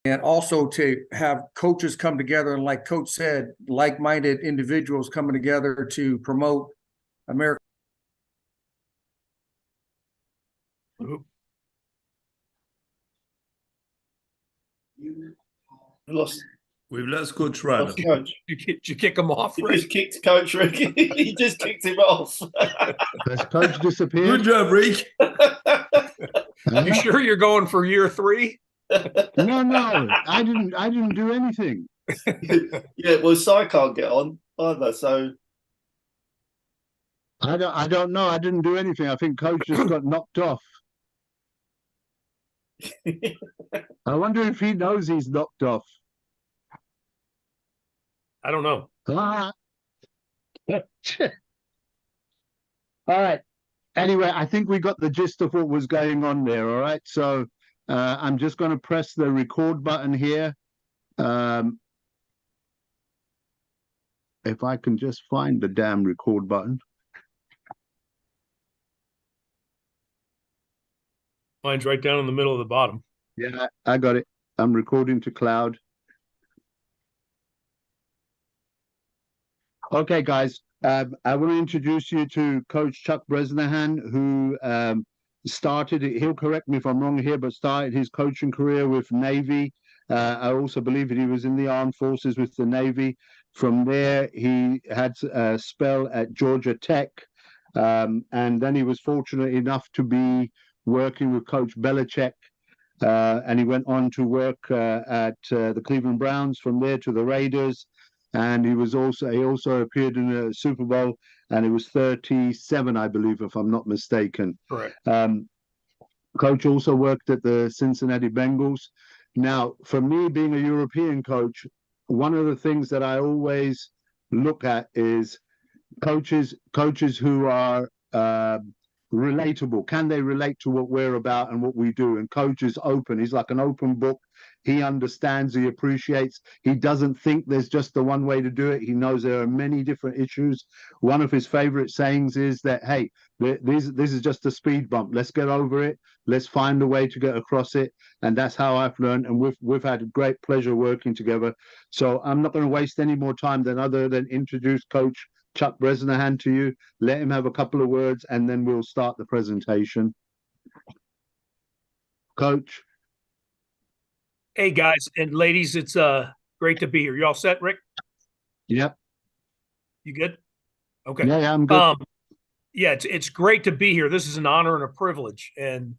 and also to have coaches come together and, like Coach said, like-minded individuals coming together to promote America. We've lost Coach Randall. Coach. Did you kick him off, You Rick? just kicked Coach Rick. He just kicked him off. Has Coach disappeared? Good job, Rick. You sure you're going for year 3? No, I didn't do anything. Yeah, well, Si can't get on either, so I don't know. I didn't do anything. I think Coach just got knocked off. I wonder if he knows he's knocked off. I don't know. Ah. All right. Anyway, I think we got the gist of what was going on there. All right. So I'm just going to press the record button here. If I can just find the damn record button. Mine's right down in the middle of the bottom. Yeah, I got it. I'm recording to cloud. Okay, guys. I want to introduce you to Coach Chuck Bresnahan, who started, he'll correct me if I'm wrong here, but started his coaching career with Navy. I also believe that he was in the armed forces with the Navy. From there, he had a spell at Georgia Tech, and then he was fortunate enough to be working with Coach Belichick, and he went on to work at the Cleveland Browns, from there to the Raiders. And he also appeared in a Super Bowl, and it was 37, I believe, if I'm not mistaken. Correct. Coach also worked at the Cincinnati Bengals. Now, for me, being a European coach, one of the things that I always look at is coaches who are relatable. Can they relate to what we're about and what we do? And Coach is open. He's like an open book. He understands, he appreciates. He doesn't think there's just the one way to do it. He knows there are many different issues. One of his favorite sayings is that, hey, this is just a speed bump. Let's get over it. Let's find a way to get across it. And that's how I've learned. And we've had great pleasure working together. So I'm not going to waste any more time than introduce Coach Chuck Bresnahan to you. Let him have a couple of words, and then we'll start the presentation. Coach. Hey, guys and ladies, it's great to be here. You all set, Rick? Yep. You good? Okay. Yeah, I'm good. Yeah, it's great to be here. This is an honor and a privilege. And,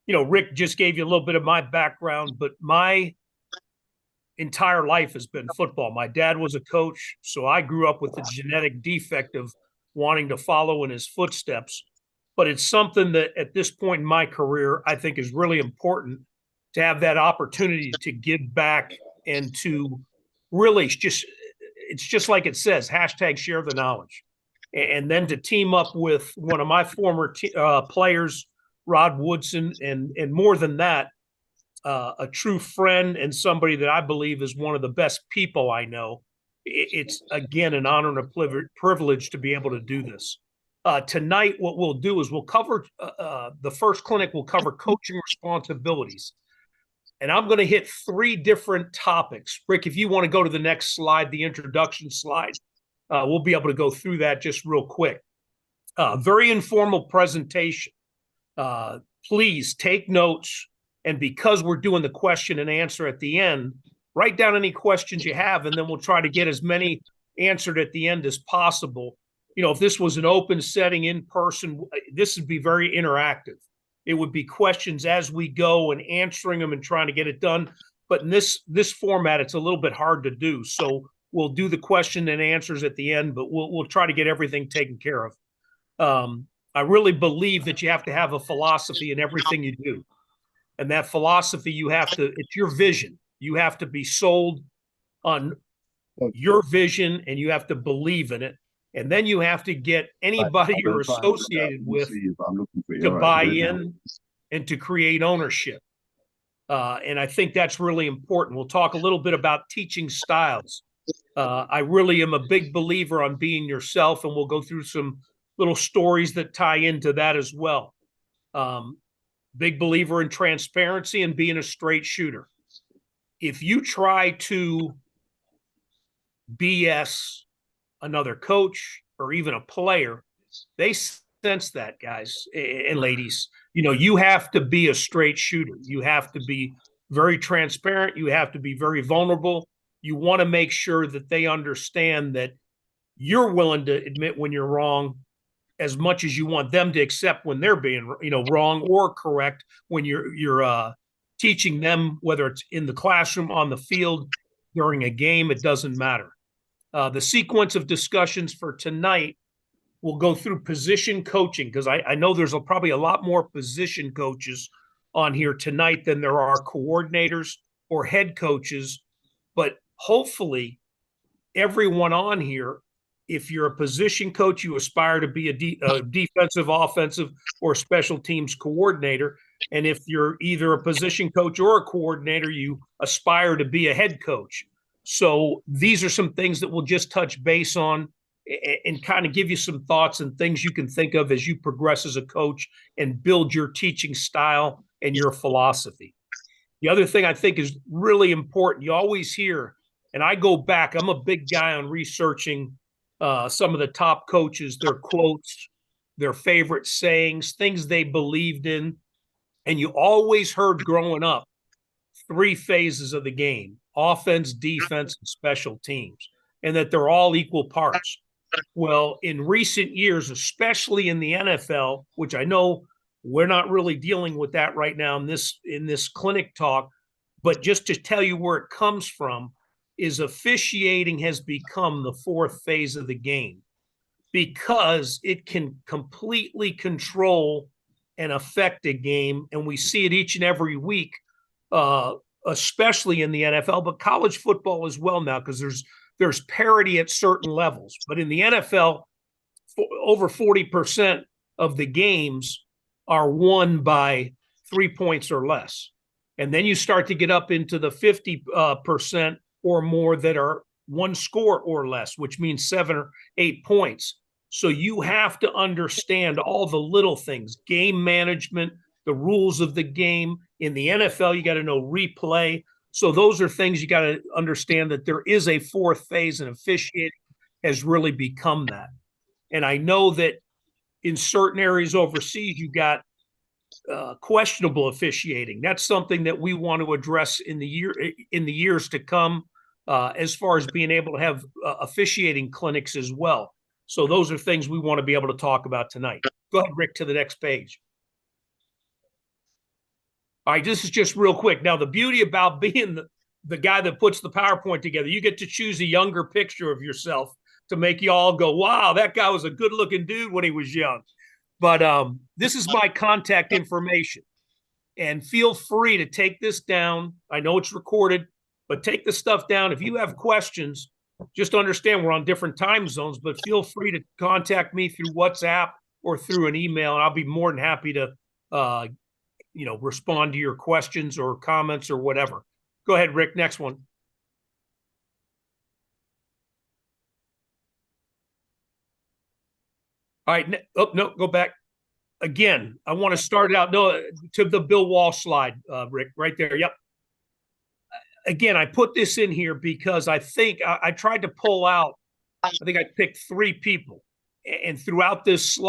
you know, Rick just gave you a little bit of my background, but my entire life has been football. My dad was a coach, so I grew up with the genetic defect of wanting to follow in his footsteps. But it's something that at this point in my career, I think is really important to have that opportunity to give back and to really it's just like it says, hashtag share the knowledge. And then to team up with one of my former players, Rod Woodson, and more than that, a true friend and somebody that I believe is one of the best people I know. It's, again, an honor and a privilege to be able to do this. Tonight, what we'll do is we'll cover the first clinic will cover coaching responsibilities. And I'm going to hit 3 different topics. Rick, if you want to go to the next slide, the introduction slide, we'll be able to go through that just real quick. Very informal presentation. Please take notes. And because we're doing the question and answer at the end, write down any questions you have, and then we'll try to get as many answered at the end as possible. You know, if this was an open setting in person, this would be very interactive. It would be questions as we go and answering them and trying to get it done. But in this format, it's a little bit hard to do. So we'll do the question and answers at the end, but we'll try to get everything taken care of. I really believe that you have to have a philosophy in everything you do. And that philosophy, it's your vision. You have to be sold on your vision, and you have to believe in it. And then you have to get anybody you're associated with to buy in and to create ownership. And I think that's really important. We'll talk a little bit about teaching styles. I really am a big believer on being yourself, and we'll go through some little stories that tie into that as well. Big believer in transparency and being a straight shooter. if you try to BS another coach or even a player, they sense that, guys and ladies. You have to be a straight shooter. You have to be very transparent. You have to be very vulnerable. You want to make sure that they understand that you're willing to admit when you're wrong as much as you want them to accept when they're being, wrong or correct when you're teaching them, whether it's in the classroom, on the field, during a game. It doesn't matter. The sequence of discussions for tonight will go through position coaching, because I know there's probably a lot more position coaches on here tonight than there are coordinators or head coaches. But hopefully everyone on here, if you're a position coach, you aspire to be a defensive, offensive, or special teams coordinator. And if you're either a position coach or a coordinator, you aspire to be a head coach. So these are some things that we'll just touch base on and kind of give you some thoughts and things you can think of as you progress as a coach and build your teaching style and your philosophy. The other thing I think is really important, you always hear, and I go back, I'm a big guy on researching some of the top coaches, their quotes, their favorite sayings, things they believed in. And you always heard growing up 3 phases of the game: offense, defense, and special teams, and that they're all equal parts. Well, in recent years, especially in the NFL, which I know we're not really dealing with that right now in this clinic talk, but just to tell you where it comes from, is officiating has become the 4th phase of the game, because it can completely control and affect a game. And we see it each and every week, especially in the NFL, but college football as well now, because there's parity at certain levels. But in the NFL, over 40% of the games are won by 3 points or less. And then you start to get up into the 50% or more that are 1 score or less, which means 7 or 8 points. So you have to understand all the little things, game management, the rules of the game. In the NFL, you got to know replay. So those are things you got to understand, that there is a 4th phase, and officiating has really become that. And I know that in certain areas overseas, you got questionable officiating. That's something that we want to address in the years to come, as far as being able to have officiating clinics as well. So those are things we want to be able to talk about tonight. Go ahead, Rick, to the next page. All right, this is just real quick. Now, the beauty about being the guy that puts the PowerPoint together, you get to choose a younger picture of yourself to make you all go, wow, that guy was a good-looking dude when he was young. But this is my contact information. And feel free to take this down. I know it's recorded, but take the stuff down. If you have questions, just understand we're on different time zones, but feel free to contact me through WhatsApp or through an email, and I'll be more than happy to respond to your questions or comments or whatever. Go ahead, Rick. Next one. All right. Oh, no, go back. Again, I want to start out to the Bill Walsh slide, Rick, right there. Yep. Again, I put this in here because I think I tried to pull out, I think I picked 3 people. And throughout this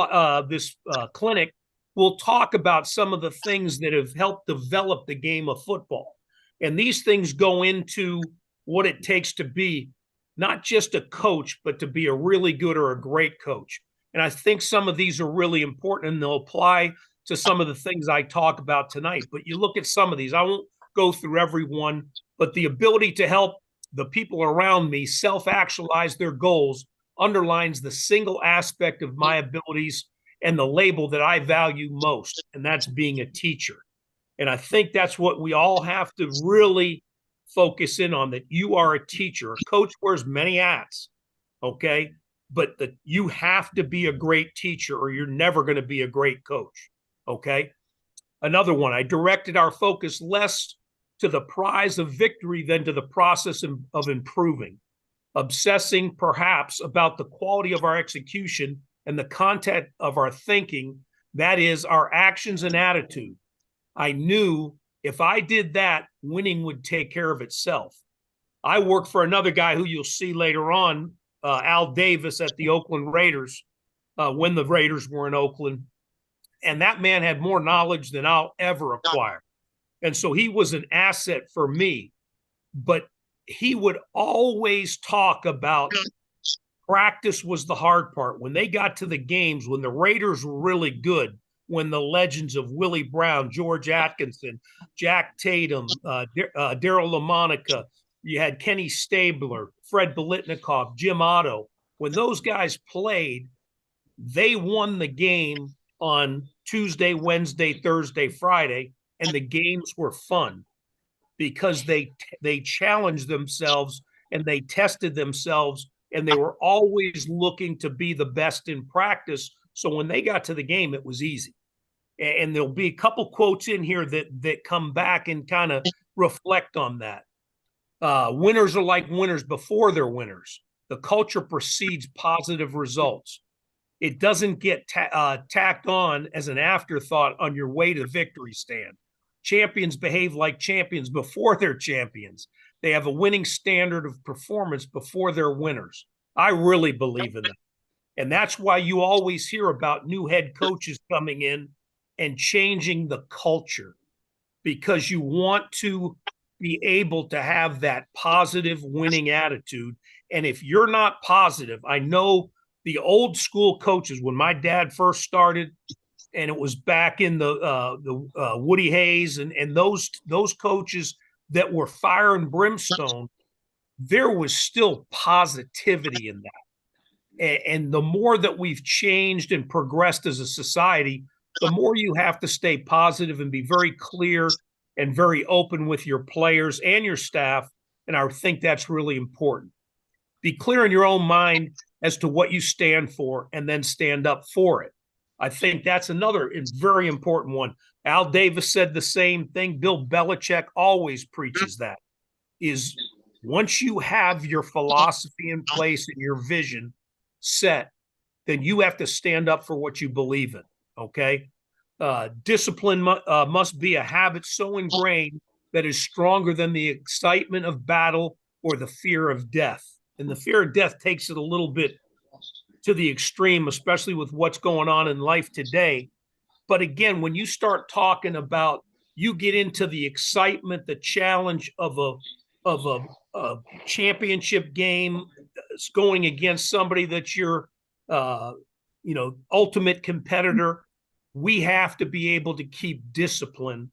clinic, we'll talk about some of the things that have helped develop the game of football. And these things go into what it takes to be not just a coach, but to be a really good or a great coach. And I think some of these are really important, and they'll apply to some of the things I talk about tonight. But you look at some of these, I won't go through every one, but the ability to help the people around me self-actualize their goals underlines the single aspect of my abilities and the label that I value most, and that's being a teacher. And I think that's what we all have to really focus in on, that you are a teacher. A coach wears many hats, okay? But you have to be a great teacher or you're never going to be a great coach, okay? Another one, I directed our focus less to the prize of victory than to the process of improving, obsessing perhaps about the quality of our execution and the content of our thinking, that is, our actions and attitude. I knew If I did that, winning would take care of itself. I worked for another guy who you'll see later on, Al Davis at the Oakland Raiders, when the Raiders were in Oakland. And that man had more knowledge than I'll ever acquire. And so he was an asset for me. But he would always talk about practice was the hard part. When they got to the games, when the Raiders were really good, when the legends of Willie Brown, George Atkinson, Jack Tatum, Daryl LaMonica, you had Kenny Stabler, Fred Biletnikoff, Jim Otto, when those guys played, they won the game on Tuesday, Wednesday, Thursday, Friday, and the games were fun because they challenged themselves and they tested themselves, and they were always looking to be the best in practice. So when they got to the game, it was easy. And there'll be a couple quotes in here that come back and kind of reflect on that. Winners are like winners before they're winners. The culture precedes positive results. It doesn't get tacked on as an afterthought on your way to victory stand. Champions behave like champions before they're champions. They have a winning standard of performance before they're winners. I really believe in that. And that's why you always hear about new head coaches coming in and changing the culture, because you want to be able to have that positive winning attitude. And if you're not positive, I know the old school coaches, when my dad first started, and it was back in the Woody Hayes and those coaches that were fire and brimstone, there was still positivity in that. And the more that we've changed and progressed as a society, the more you have to stay positive and be very clear and very open with your players and your staff. And I think that's really important. Be clear in your own mind as to what you stand for, and then stand up for it. I think that's another very important one. Al Davis said the same thing. Bill Belichick always preaches that, is once you have your philosophy in place and your vision set, then you have to stand up for what you believe in, okay? Discipline must be a habit so ingrained that is stronger than the excitement of battle or the fear of death. And the fear of death takes it a little bit to the extreme, especially with what's going on in life today. But again, when you start talking about, you get into the excitement, the challenge of a championship game, it's going against somebody that's your ultimate competitor. We have to be able to keep discipline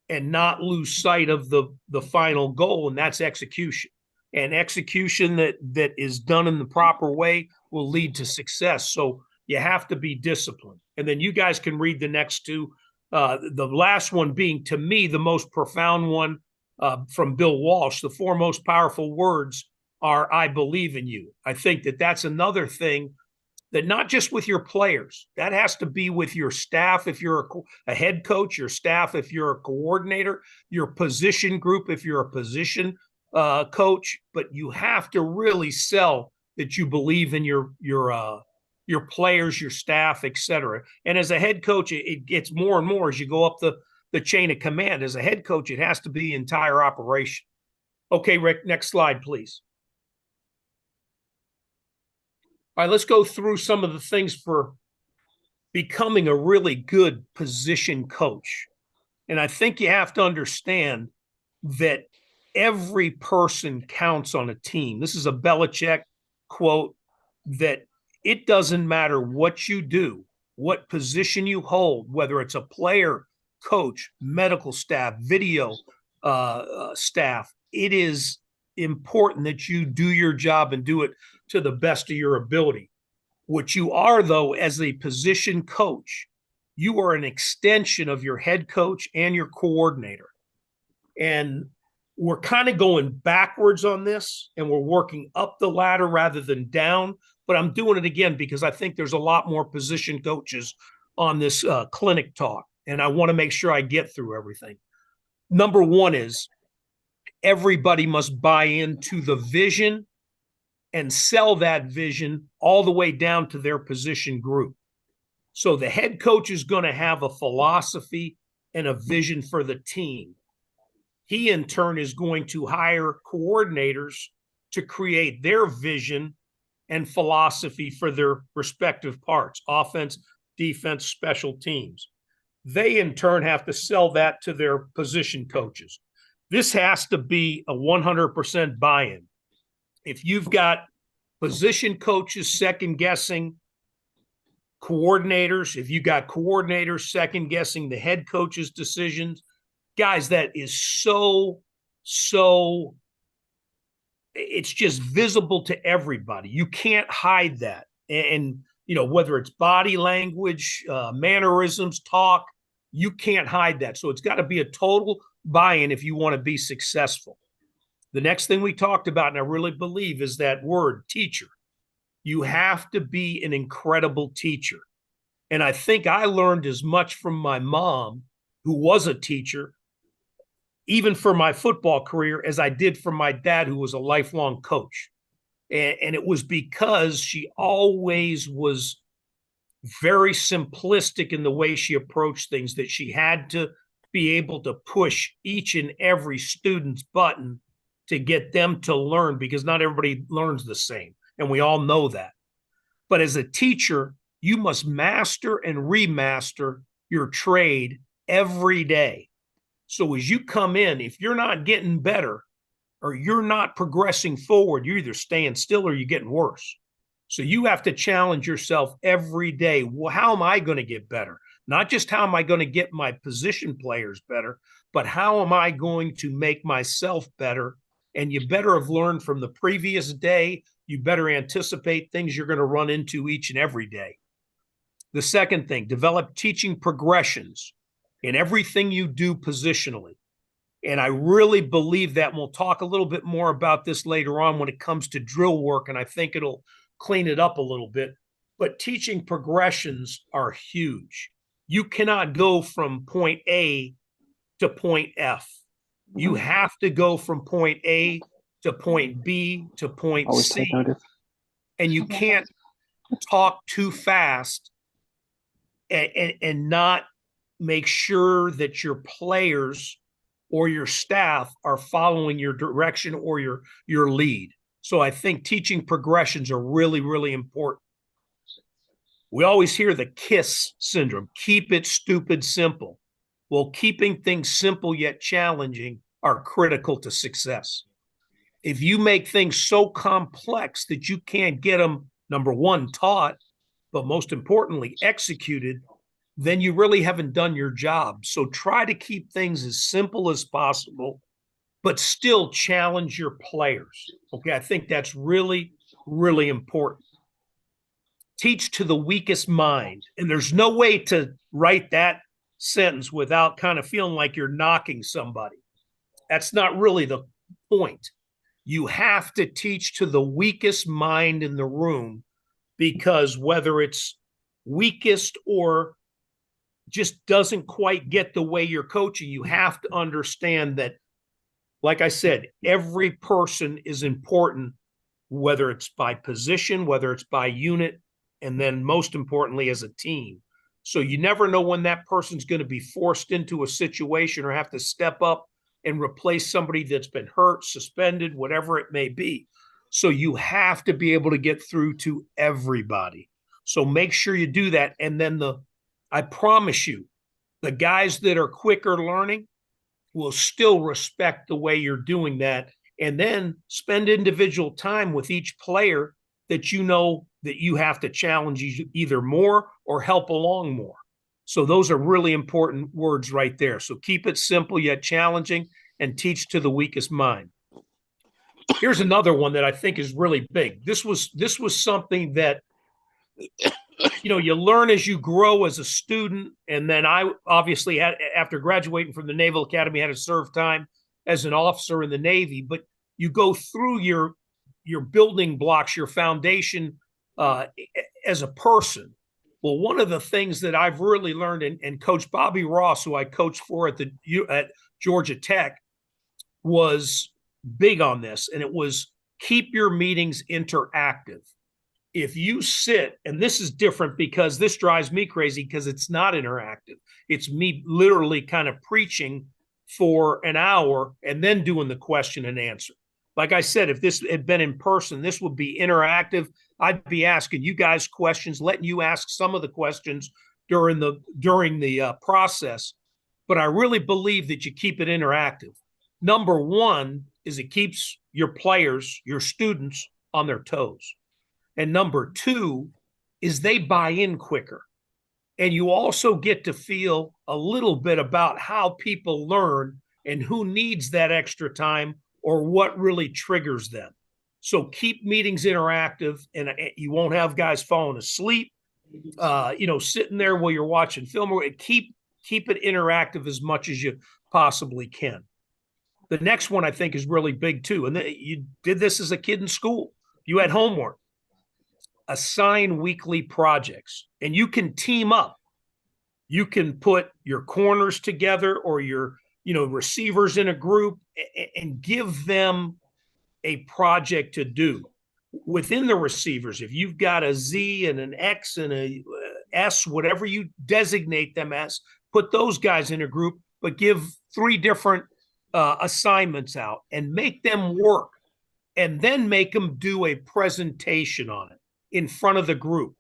and not lose sight of the final goal, and that's execution. And execution that is done in the proper way will lead to success. So you have to be disciplined. And then you guys can read the next two. The last one being, to me, the most profound one from Bill Walsh. The four most powerful words are, I believe in you. I think that's another thing, that not just with your players, that has to be with your staff if you're a head coach, your staff if you're a coordinator, your position group if you're a position coach. But you have to really sell that you believe in your players, your staff, etc. And as a head coach, it gets more and more as you go up the chain of command. As a head coach, it has to be the entire operation. Okay, Rick, next slide, please. All right, let's go through some of the things for becoming a really good position coach. And I think you have to understand that every person counts on a team. This is a Belichick quote, that it doesn't matter what you do, what position you hold, whether it's a player, coach, medical staff, video staff. It is important that you do your job and do it to the best of your ability. What you are, though, as a position coach, you are an extension of your head coach and your coordinator. And we're kind of going backwards on this, and we're working up the ladder rather than down. But I'm doing it again because I think there's a lot more position coaches on this clinic talk, and I want to make sure I get through everything. Number one is, everybody must buy into the vision and sell that vision all the way down to their position group. So the head coach is going to have a philosophy and a vision for the team. he in turn is going to hire coordinators to create their vision and philosophy for their respective parts, offense, defense, special teams. They in turn have to sell that to their position coaches. This has to be a 100% buy-in. If you've got position coaches second guessing coordinators, if you got coordinators second guessing the head coach's decisions, guys, that is so it's just visible to everybody. You can't hide that. And you know, whether it's body language, mannerisms, talk, you can't hide that. So it's got to be a total buy-in if you want to be successful. The next thing we talked about, and I really believe, is that word, teacher. You have to be an incredible teacher. And I think I learned as much from my mom, who was a teacher, even for my football career, as I did from my dad, who was a lifelong coach. And it was because she always was very simplistic in the way she approached things, that she had to be able to push each and every student's button to get them to learn, because not everybody learns the same. And we all know that. But as a teacher, you must master and remaster your trade every day. So as you come in, if you're not getting better or you're not progressing forward, you're either staying still or you're getting worse. So you have to challenge yourself every day. Well, how am I going to get better? Not just how am I going to get my position players better, but how am I going to make myself better? And you better have learned from the previous day. You better anticipate things you're going to run into each and every day. The second thing, develop teaching progressions in everything you do positionally. And I really believe that, and we'll talk a little bit more about this later on when it comes to drill work, and I think it'll clean it up a little bit. But teaching progressions are huge. You cannot go from point A to point F. You have to go from point A to point B to point Always C. take notice. And you can't talk too fast and not make sure that your players or your staff are following your direction or your lead. So I think teaching progressions are really, really important. We always hear the KISS syndrome, keep it stupid simple. Well, keeping things simple yet challenging are critical to success. If you make things so complex that you can't get them, number one, taught, but most importantly, executed, then you really haven't done your job. So try to keep things as simple as possible, but still challenge your players. Okay, I think that's really, really important. Teach to the weakest mind. And there's no way to write that sentence without kind of feeling like you're knocking somebody. That's not really the point. You have to teach to the weakest mind in the room, because whether it's weakest or just doesn't quite get the way you're coaching, you have to understand that, like I said, every person is important, whether it's by position, whether it's by unit, and then most importantly as a team. So you never know when that person's going to be forced into a situation or have to step up and replace somebody that's been hurt, suspended, whatever it may be. So you have to be able to get through to everybody. So make sure you do that. And then I promise you, the guys that are quicker learning will still respect the way you're doing that. And then spend individual time with each player that you know that you have to challenge either more or help along more. So those are really important words right there. So keep it simple yet challenging, and teach to the weakest mind. Here's another one that I think is really big. This was something that, you know, you learn as you grow as a student. And then I obviously had, after graduating from the Naval Academy, had to serve time as an officer in the Navy. But you go through your building blocks, your foundation as a person. Well, one of the things that I've really learned, and Coach Bobby Ross, who I coached for at Georgia Tech, was big on this, and it was keep your meetings interactive. If you sit, and this is different because this drives me crazy because it's not interactive. It's me literally kind of preaching for an hour and then doing the question and answer. Like I said, if this had been in person, this would be interactive. I'd be asking you guys questions, letting you ask some of the questions during the process. But I really believe that you keep it interactive. Number one is it keeps your players, your students on their toes. And number two is they buy in quicker. And you also get to feel a little bit about how people learn and who needs that extra time or what really triggers them. So keep meetings interactive, and you won't have guys falling asleep, sitting there while you're watching film. Keep it interactive as much as you possibly can. The next one I think is really big too. And you did this as a kid in school. You had homework. Assign weekly projects, and you can team up. You can put your corners together or your receivers in a group and give them a project to do. Within the receivers, if you've got a Z and an X and a S, whatever you designate them as, put those guys in a group, but give 3 different assignments out and make them work, and then make them do a presentation on it in front of the group.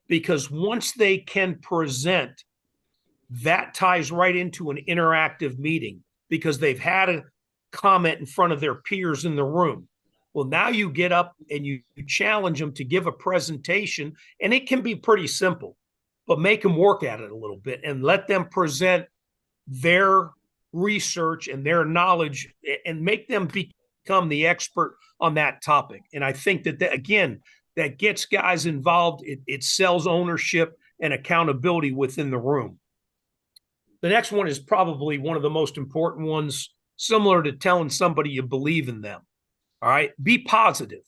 Because once they can present, that ties right into an interactive meeting because they've had a comment in front of their peers in the room. Well, now you get up and you challenge them to give a presentation, and it can be pretty simple, but make them work at it a little bit and let them present their research and their knowledge and make them become the expert on that topic. And I think that again, that gets guys involved. It sells ownership and accountability within the room. The next one is probably one of the most important ones, similar to telling somebody you believe in them. All right. Be positive.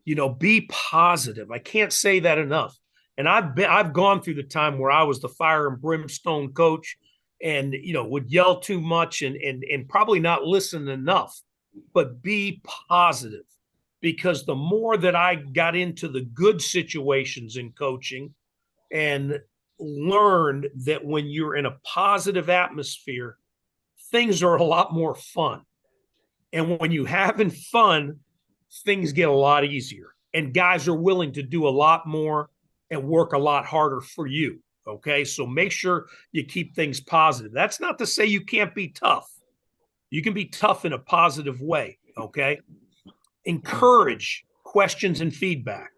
Be positive. I can't say that enough. And I've gone through the time where I was the fire and brimstone coach and, would yell too much and probably not listen enough, but be positive. Because the more that I got into the good situations in coaching and learned that when you're in a positive atmosphere, things are a lot more fun. And when you're having fun, things get a lot easier. And guys are willing to do a lot more and work a lot harder for you. Okay, so make sure you keep things positive. That's not to say you can't be tough. You can be tough in a positive way. Okay. Encourage questions and feedback.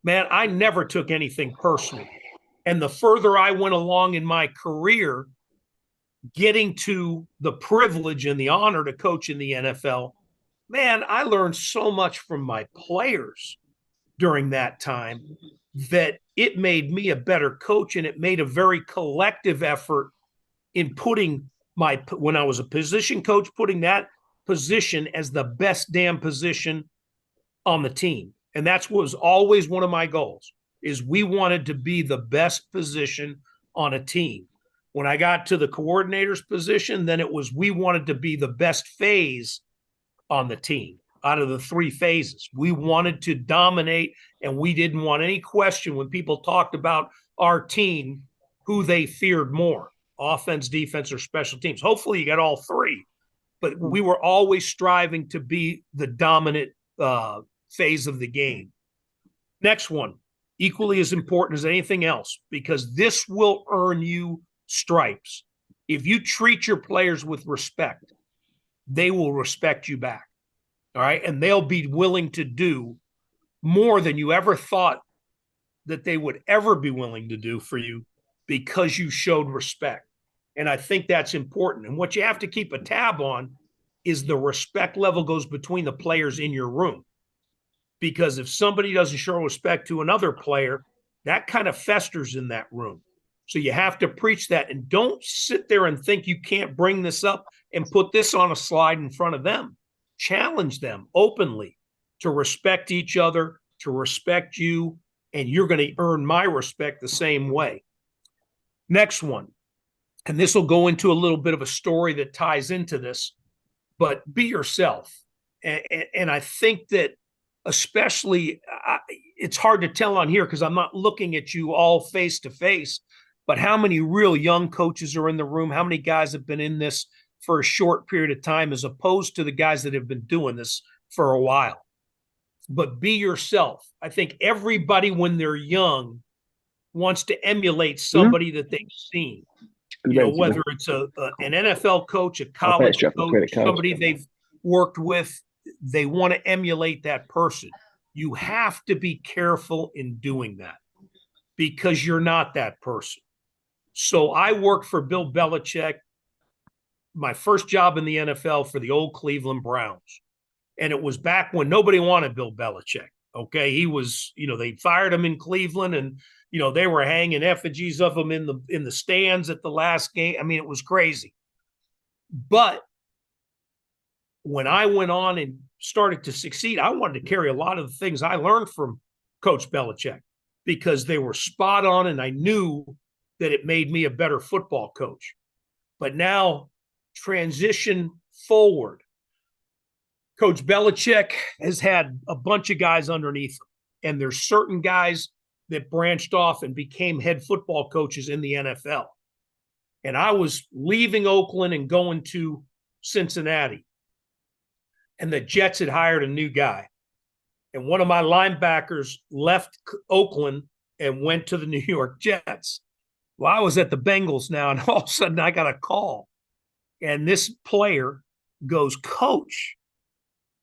Man, I never took anything personal. And the further I went along in my career, getting to the privilege and the honor to coach in the NFL, man, I learned so much from my players during that time that it made me a better coach, and it made a very collective effort in putting when I was a position coach, putting that position as the best damn position on the team. And that was always one of my goals, is we wanted to be the best position on a team. When I got to the coordinator's position, then it was we wanted to be the best phase on the team out of the 3 phases. We wanted to dominate, and we didn't want any question when people talked about our team who they feared more, offense, defense, or special teams. Hopefully you got all 3. But we were always striving to be the dominant phase of the game. Next one, equally as important as anything else, because this will earn you stripes. If you treat your players with respect, they will respect you back. All right. And they'll be willing to do more than you ever thought that they would ever be willing to do for you because you showed respect. And I think that's important. And what you have to keep a tab on is the respect level goes between the players in your room. Because if somebody doesn't show respect to another player, that kind of festers in that room. So you have to preach that, and don't sit there and think you can't bring this up and put this on a slide in front of them. Challenge them openly to respect each other, to respect you, and you're going to earn my respect the same way. Next one, and this will go into a little bit of a story that ties into this, but be yourself. And I think that especially, it's hard to tell on here because I'm not looking at you all face to face, but how many real young coaches are in the room? How many guys have been in this for a short period of time as opposed to the guys that have been doing this for a while. But be yourself. I think everybody, when they're young, wants to emulate somebody that they've seen. You know, whether it's an NFL coach, a college coach, somebody they've worked with, they want to emulate that person. You have to be careful in doing that because you're not that person. So I worked for Bill Belichick, my first job in the NFL for the old Cleveland Browns. And it was back when nobody wanted Bill Belichick. Okay. He was, you know, they fired him in Cleveland and, you know, they were hanging effigies of him in the stands at the last game. I mean, it was crazy. But when I went on and started to succeed, I wanted to carry a lot of the things I learned from Coach Belichick because they were spot on and I knew that it made me a better football coach. But now transition forward. Coach Belichick has had a bunch of guys underneath him, and there's certain guys that branched off and became head football coaches in the NFL. And I was leaving Oakland and going to Cincinnati, and the Jets had hired a new guy. And one of my linebackers left Oakland and went to the New York Jets. Well, I was at the Bengals now, and all of a sudden I got a call. And this player goes, "Coach,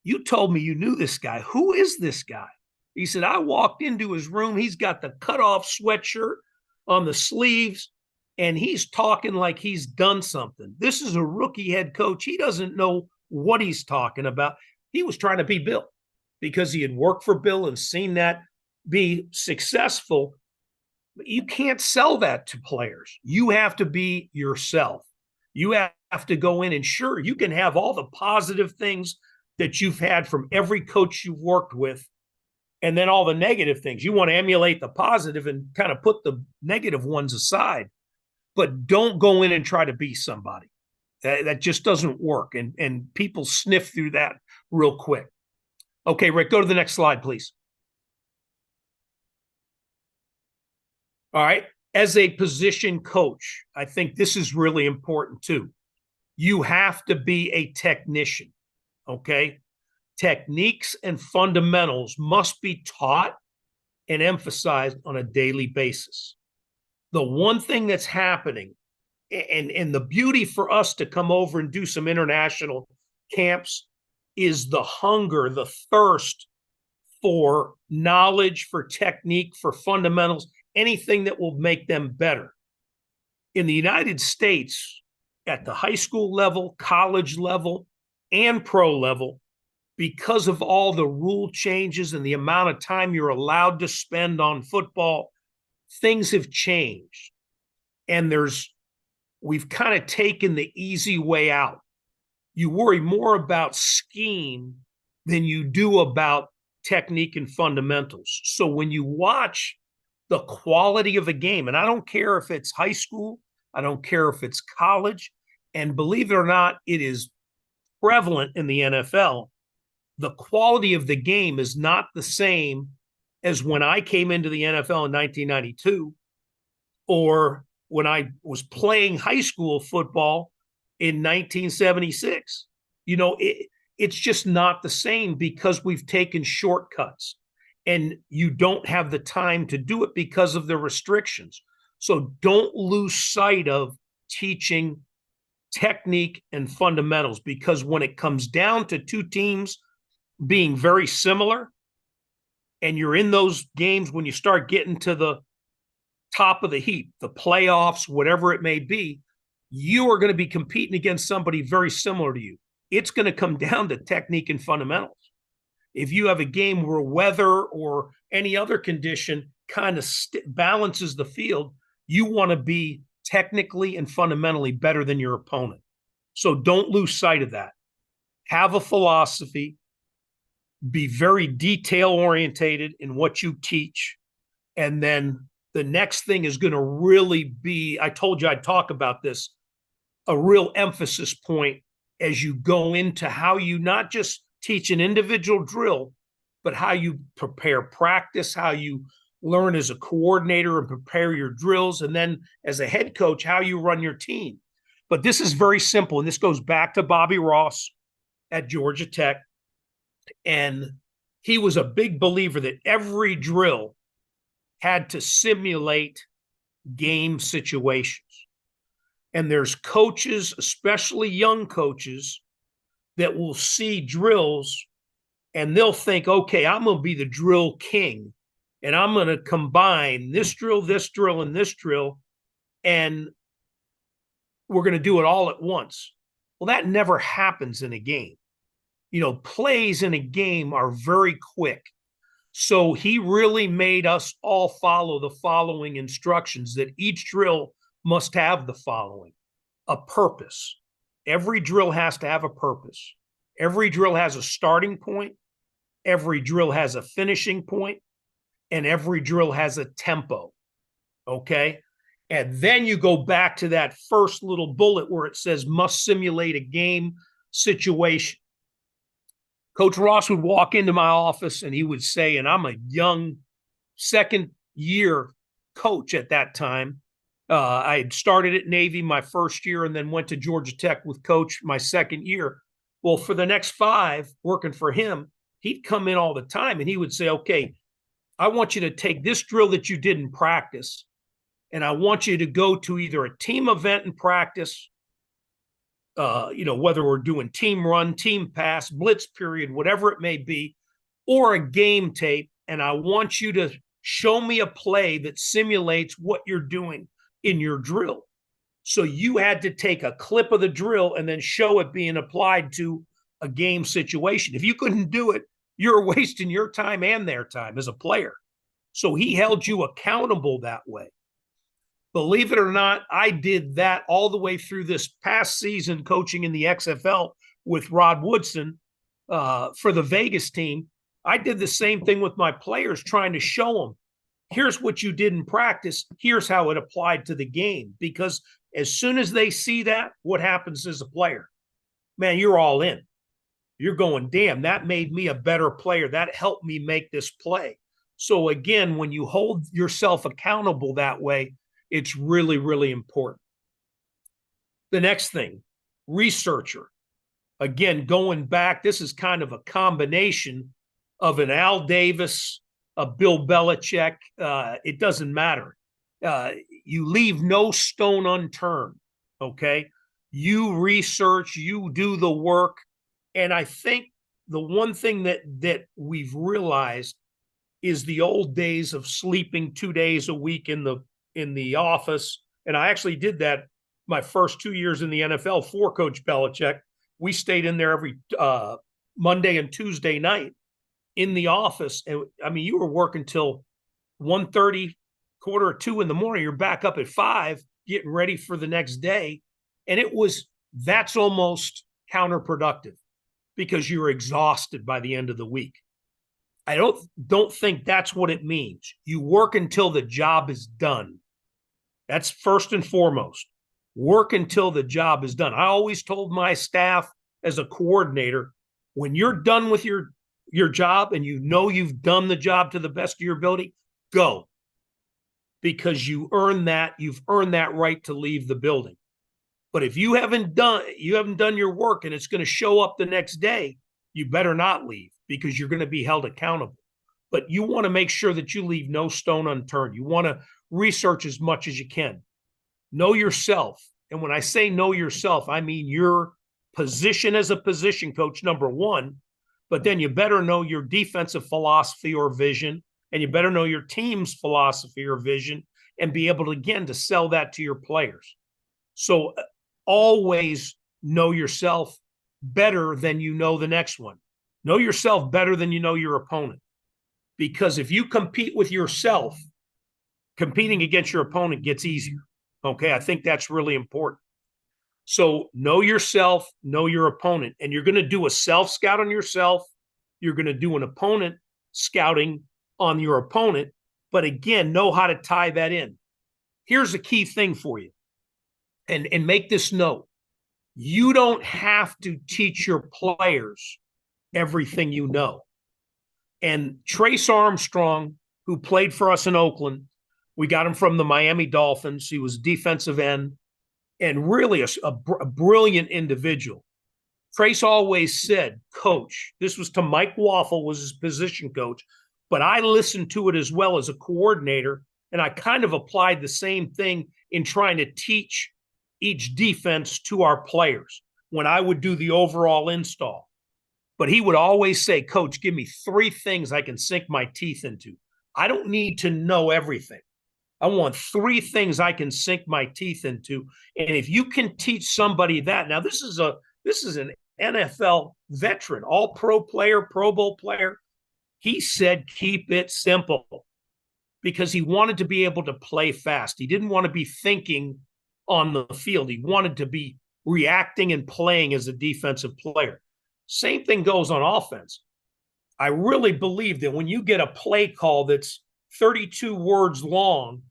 you told me you knew this guy. Who is this guy?" He said, "I walked into his room. He's got the cutoff sweatshirt on the sleeves, and he's talking like he's done something. This is a rookie head coach. He doesn't know what he's talking about." He was trying to be Bill because he had worked for Bill and seen that be successful. But you can't sell that to players. You have to be yourself. You have to go in and sure, you can have all the positive things that you've had from every coach you've worked with, and then all the negative things. You want to emulate the positive and kind of put the negative ones aside, but don't go in and try to be somebody. That just doesn't work, and people sniff through that real quick. Okay, Rick, go to the next slide, please. All right. As a position coach, I think this is really important too. You have to be a technician, okay? Techniques and fundamentals must be taught and emphasized on a daily basis. The one thing that's happening, and the beauty for us to come over and do some international camps is the hunger, the thirst for knowledge, for technique, for fundamentals, anything that will make them better. In the United States, at the high school level, college level, and pro level, because of all the rule changes and the amount of time you're allowed to spend on football, things have changed. And we've kind of taken the easy way out. You worry more about scheme than you do about technique and fundamentals. So when you watch the quality of a game, and I don't care if it's high school, I don't care if it's college, and believe it or not, it is prevalent in the NFL. The quality of the game is not the same as when I came into the NFL in 1992 or when I was playing high school football in 1976. You know, it's just not the same because we've taken shortcuts and you don't have the time to do it because of the restrictions. So don't lose sight of teaching technique and fundamentals, because when it comes down to two teams being very similar and you're in those games, when you start getting to the top of the heap, the playoffs, whatever it may be, you are going to be competing against somebody very similar to you. It's going to come down to technique and fundamentals. If you have a game where weather or any other condition kind of balances the field, you want to be technically and fundamentally better than your opponent. So don't lose sight of that. Have a philosophy. Be very detail-orientated in what you teach. And then the next thing is going to really be, I told you I'd talk about this, a real emphasis point as you go into how you not just teach an individual drill, but how you prepare practice, how you learn as a coordinator and prepare your drills, and then as a head coach, how you run your team. But this is very simple. And this goes back to Bobby Ross at Georgia Tech. And he was a big believer that every drill had to simulate game situations. And there's coaches, especially young coaches, that will see drills and they'll think, okay, I'm going to be the drill king. And I'm going to combine this drill, and this drill, and we're going to do it all at once. Well, that never happens in a game. Plays in a game are very quick. So he really made us all follow the following instructions, that each drill must have the following: a purpose. Every drill has to have a purpose. Every drill has a starting point. Every drill has a finishing point. And every drill has a tempo. Okay? And then you go back to that first little bullet where it says must simulate a game situation. Coach Ross would walk into my office and he would say, and I'm a young second year coach at that time. I had started at Navy my first year and then went to Georgia Tech with Coach my second year. Well, for the next 5 working for him, he'd come in all the time and he would say, okay, I want you to take this drill that you did in practice and I want you to go to either a team event in practice, whether we're doing team run, team pass, blitz period, whatever it may be, or a game tape. And I want you to show me a play that simulates what you're doing in your drill. So you had to take a clip of the drill and then show it being applied to a game situation. If you couldn't do it, you're wasting your time and their time as a player. So he held you accountable that way. Believe it or not, I did that all the way through this past season coaching in the XFL with Rod Woodson for the Vegas team. I did the same thing with my players, trying to show them, here's what you did in practice, here's how it applied to the game. Because as soon as they see that, what happens as a player? Man, you're all in. You're going, damn, that made me a better player. That helped me make this play. So again, when you hold yourself accountable that way, it's really, really important. The next thing, researcher. Again, going back, this is kind of a combination of an Al Davis, a Bill Belichick. It doesn't matter. You leave no stone unturned, okay? You research, you do the work. And I think the one thing that we've realized is the old days of sleeping 2 days a week in the office. And I actually did that my first 2 years in the NFL for Coach Belichick. We stayed in there every Monday and Tuesday night in the office. And I mean, you were working till 1:30, 1:45 in the morning. You're back up at 5, getting ready for the next day. And that's almost counterproductive because you're exhausted by the end of the week. I don't think that's what it means. You work until the job is done. That's first and foremost. Work until the job is done. I always told my staff as a coordinator, when you're done with your job and you know you've done the job to the best of your ability, go. Because you've earned that right to leave the building. But if you haven't done your work and it's going to show up the next day, you better not leave because you're going to be held accountable. But you want to make sure that you leave no stone unturned. You want to research as much as you can. Know yourself. And when I say know yourself, I mean your position as a position coach, number one, but then you better know your defensive philosophy or vision, and you better know your team's philosophy or vision and be able to, again, to sell that to your players. So always know yourself better than you know the next one. Know yourself better than you know your opponent. Because if you compete with yourself, competing against your opponent gets easier. Okay, I think that's really important. So know yourself, know your opponent, and you're going to do a self-scout on yourself. You're going to do an opponent scouting on your opponent. But again, know how to tie that in. Here's a key thing for you, and make this note. You don't have to teach your players everything you know. And Trace Armstrong, who played for us in Oakland, we got him from the Miami Dolphins. He was defensive end. and really a brilliant individual. Trace always said, coach, this was to Mike Waffle, was his position coach, but I listened to it as well as a coordinator, and I kind of applied the same thing in trying to teach each defense to our players when I would do the overall install. But he would always say, coach, give me 3 things I can sink my teeth into. I don't need to know everything. I want 3 things I can sink my teeth into. And if you can teach somebody that, now this is an NFL veteran, all pro player, Pro Bowl player. He said, keep it simple, because he wanted to be able to play fast. He didn't want to be thinking on the field. He wanted to be reacting and playing as a defensive player. Same thing goes on offense. I really believe that when you get a play call that's 32 words long,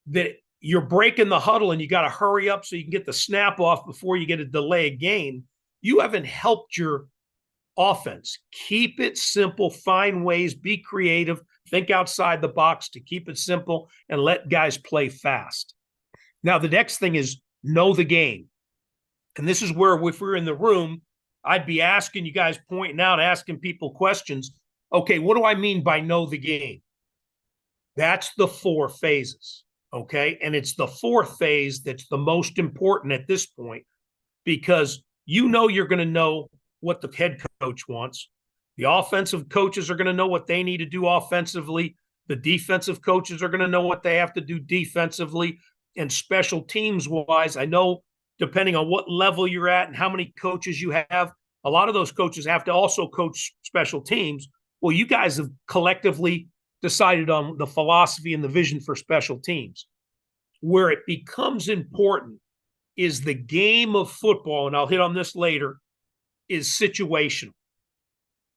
that you're breaking the huddle and you got to hurry up so you can get the snap off before you get a delay of game, you haven't helped your offense. Keep it simple, find ways, be creative, think outside the box to keep it simple, and let guys play fast. Now, the next thing is know the game. And this is where, if we're in the room, I'd be asking you guys, pointing out, asking people questions. Okay, what do I mean by know the game? That's the 4 phases, okay? And it's the 4th phase that's the most important at this point, because you know you're going to know what the head coach wants. The offensive coaches are going to know what they need to do offensively. The defensive coaches are going to know what they have to do defensively. And special teams-wise, I know depending on what level you're at and how many coaches you have, a lot of those coaches have to also coach special teams. Well, you guys have collectively decided on the philosophy and the vision for special teams. Where it becomes important is the game of football, and I'll hit on this later, is situational.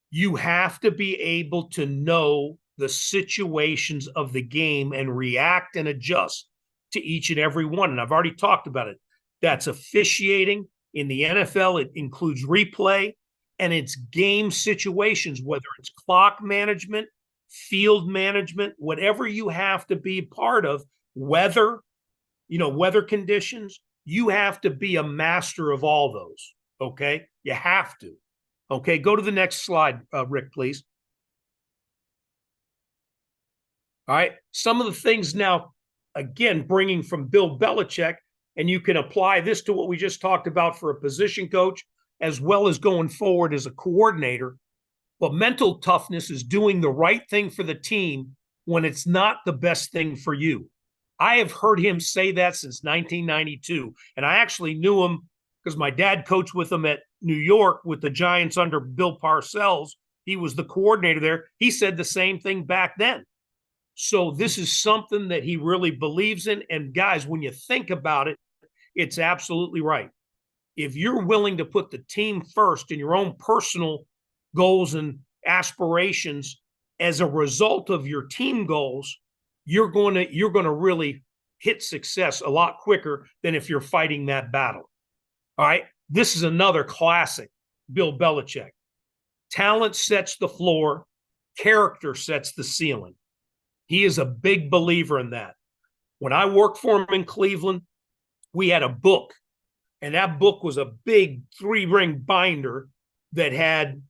You have to be able to know the situations of the game and react and adjust to each and every one. And I've already talked about it. That's officiating. In the NFL, it includes replay, and it's game situations, whether it's clock management, field management, whatever you have to be part of, weather conditions, you have to be a master of all those, okay? You have to. Okay, go to the next slide, Rick, please. All right, some of the things now, again, bringing from Bill Belichick, and you can apply this to what we just talked about for a position coach, as well as going forward as a coordinator. But mental toughness is doing the right thing for the team when it's not the best thing for you. I have heard him say that since 1992, and I actually knew him because my dad coached with him at New York with the Giants under Bill Parcells. He was the coordinator there. He said the same thing back then. So this is something that he really believes in. And guys, when you think about it, it's absolutely right. If you're willing to put the team first and your own personal goals and aspirations as a result of your team goals, you're going to really hit success a lot quicker than if you're fighting that battle. All right. This is another classic Bill Belichick. Talent sets the floor, character sets the ceiling. He is a big believer in that. When I worked for him in Cleveland, we had a book, and that book was a big 3-ring binder that had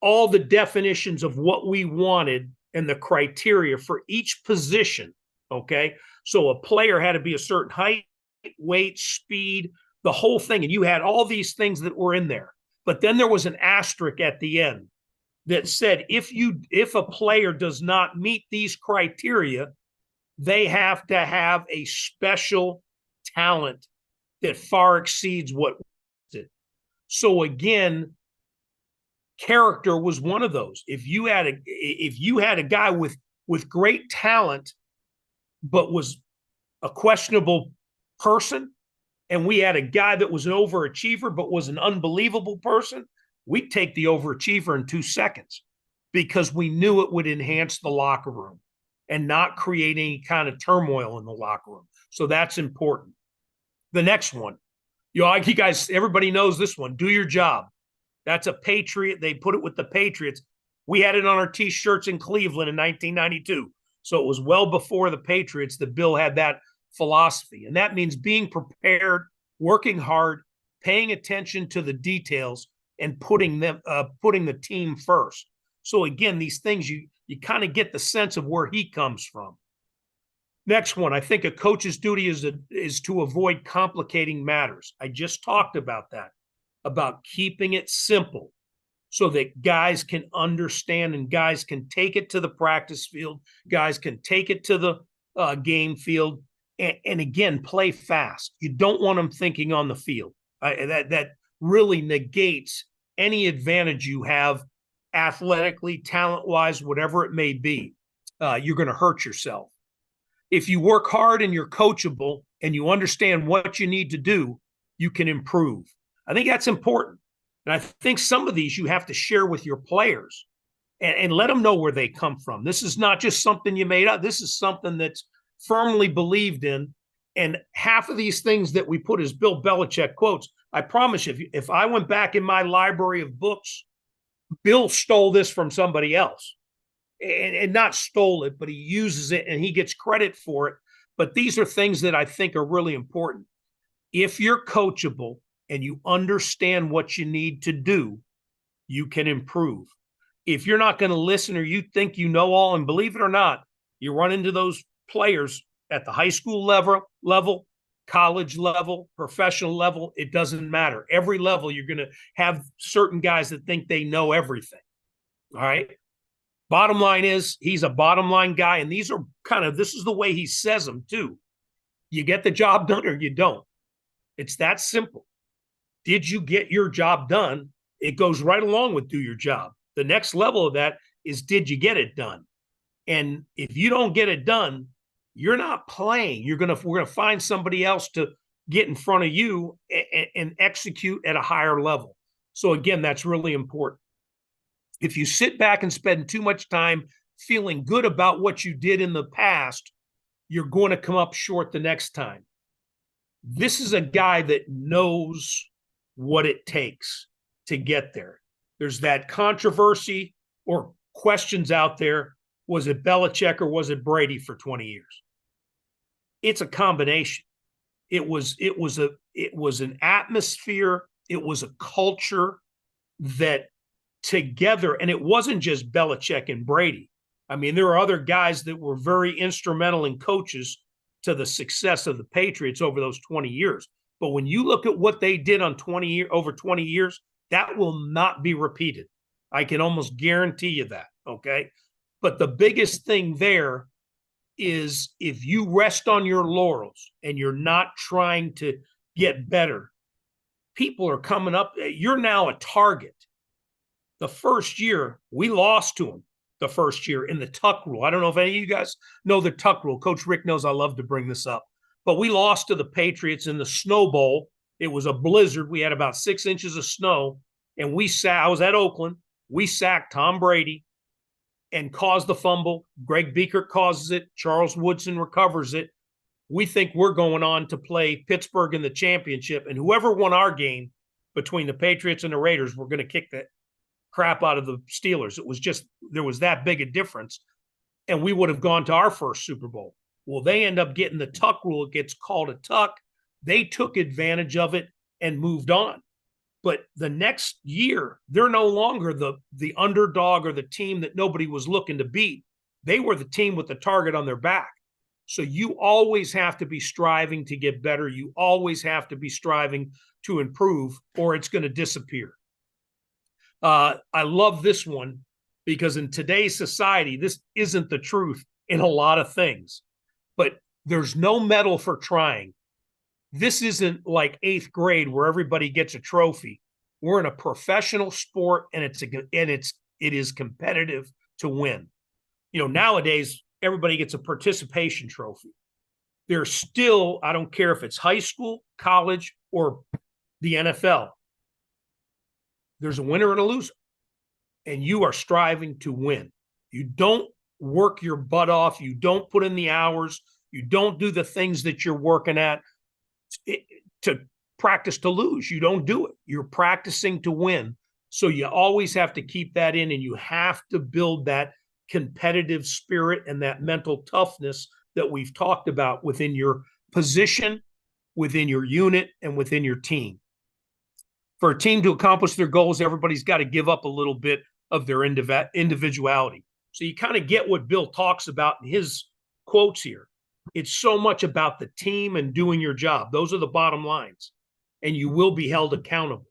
all the definitions of what we wanted and the criteria for each position, okay? So a player had to be a certain height, weight, speed, the whole thing, and you had all these things that were in there. But then there was an asterisk at the end that said if a player does not meet these criteria, they have to have a special talent that far exceeds what it. So again, character was one of those. If you had a guy with great talent but was a questionable person, and we had a guy that was an overachiever but was an unbelievable person, we'd take the overachiever in 2 seconds because we knew it would enhance the locker room and not create any kind of turmoil in the locker room. So that's important. The next one, you guys, everybody knows this one. Do your job. That's a Patriot. They put it with the Patriots. We had it on our T-shirts in Cleveland in 1992. So it was well before the Patriots that Bill had that philosophy. And that means being prepared, working hard, paying attention to the details, and putting the team first. So again, these things you kind of get the sense of where he comes from. Next one, I think a coach's duty is to avoid complicating matters. I just talked about that, about keeping it simple so that guys can understand and guys can take it to the practice field, guys can take it to the game field, and again, play fast. You don't want them thinking on the field. That really negates any advantage you have athletically, talent-wise, whatever it may be. You're going to hurt yourself. If you work hard and you're coachable and you understand what you need to do, you can improve. I think that's important. And I think some of these you have to share with your players and let them know where they come from. This is not just something you made up. This is something that's firmly believed in. And half of these things that we put as Bill Belichick quotes, I promise you, if I went back in my library of books, Bill stole this from somebody else. And not stole it, but he uses it and he gets credit for it. But these are things that I think are really important. If you're coachable and you understand what you need to do, you can improve. If you're not going to listen or you think you know all, and believe it or not, you run into those players at the high school level, college level, professional level, it doesn't matter. Every level, you're going to have certain guys that think they know everything. All right. Bottom line is he's a bottom line guy. And these are this is the way he says them too. You get the job done or you don't. It's that simple. Did you get your job done? It goes right along with do your job. The next level of that is, did you get it done? And if you don't get it done, you're not playing. We're going to find somebody else to get in front of you and execute at a higher level. So again, that's really important. If you sit back and spend too much time feeling good about what you did in the past, you're going to come up short the next time. This is a guy that knows what it takes to get there. There's that controversy or questions out there. Was it Belichick or was it Brady for 20 years? It's a combination. It was an atmosphere. It was a culture that together, and it wasn't just Belichick and Brady. I mean, there are other guys that were very instrumental in coaches to the success of the Patriots over those 20 years. But when you look at what they did on over 20 years, that will not be repeated. I can almost guarantee you that, okay? But the biggest thing there is if you rest on your laurels and you're not trying to get better, people are coming up. You're now a target. The first year, we lost to them the first year in the tuck rule. I don't know if any of you guys know the tuck rule. Coach Rick knows I love to bring this up. But we lost to the Patriots in the Snow Bowl. It was a blizzard. We had about 6 inches of snow. And I was at Oakland. We sacked Tom Brady and caused the fumble. Greg Biekert causes it. Charles Woodson recovers it. We think we're going on to play Pittsburgh in the championship. And whoever won our game between the Patriots and the Raiders, we're going to kick the crap out of the Steelers. There was that big a difference. And we would have gone to our first Super Bowl. Well, they end up getting the tuck rule. It gets called a tuck. They took advantage of it and moved on. But the next year, they're no longer the underdog or the team that nobody was looking to beat. They were the team with the target on their back. So you always have to be striving to get better. You always have to be striving to improve, or it's going to disappear. I love this one because in today's society, this isn't the truth in a lot of things. But there's no medal for trying. This isn't like 8th grade where everybody gets a trophy. We're in a professional sport, and it is competitive to win. You know, nowadays everybody gets a participation trophy. There's still, I don't care if it's high school, college, or the NFL. There's a winner and a loser, and you are striving to win. You don't work your butt off. You don't put in the hours. You don't do the things that you're working at to practice to lose. You don't do it. You're practicing to win. So you always have to keep that in, and you have to build that competitive spirit and that mental toughness that we've talked about within your position, within your unit, and within your team. For a team to accomplish their goals, everybody's got to give up a little bit of their individuality. So you kind of get what Bill talks about in his quotes here. It's so much about the team and doing your job. Those are the bottom lines, and you will be held accountable.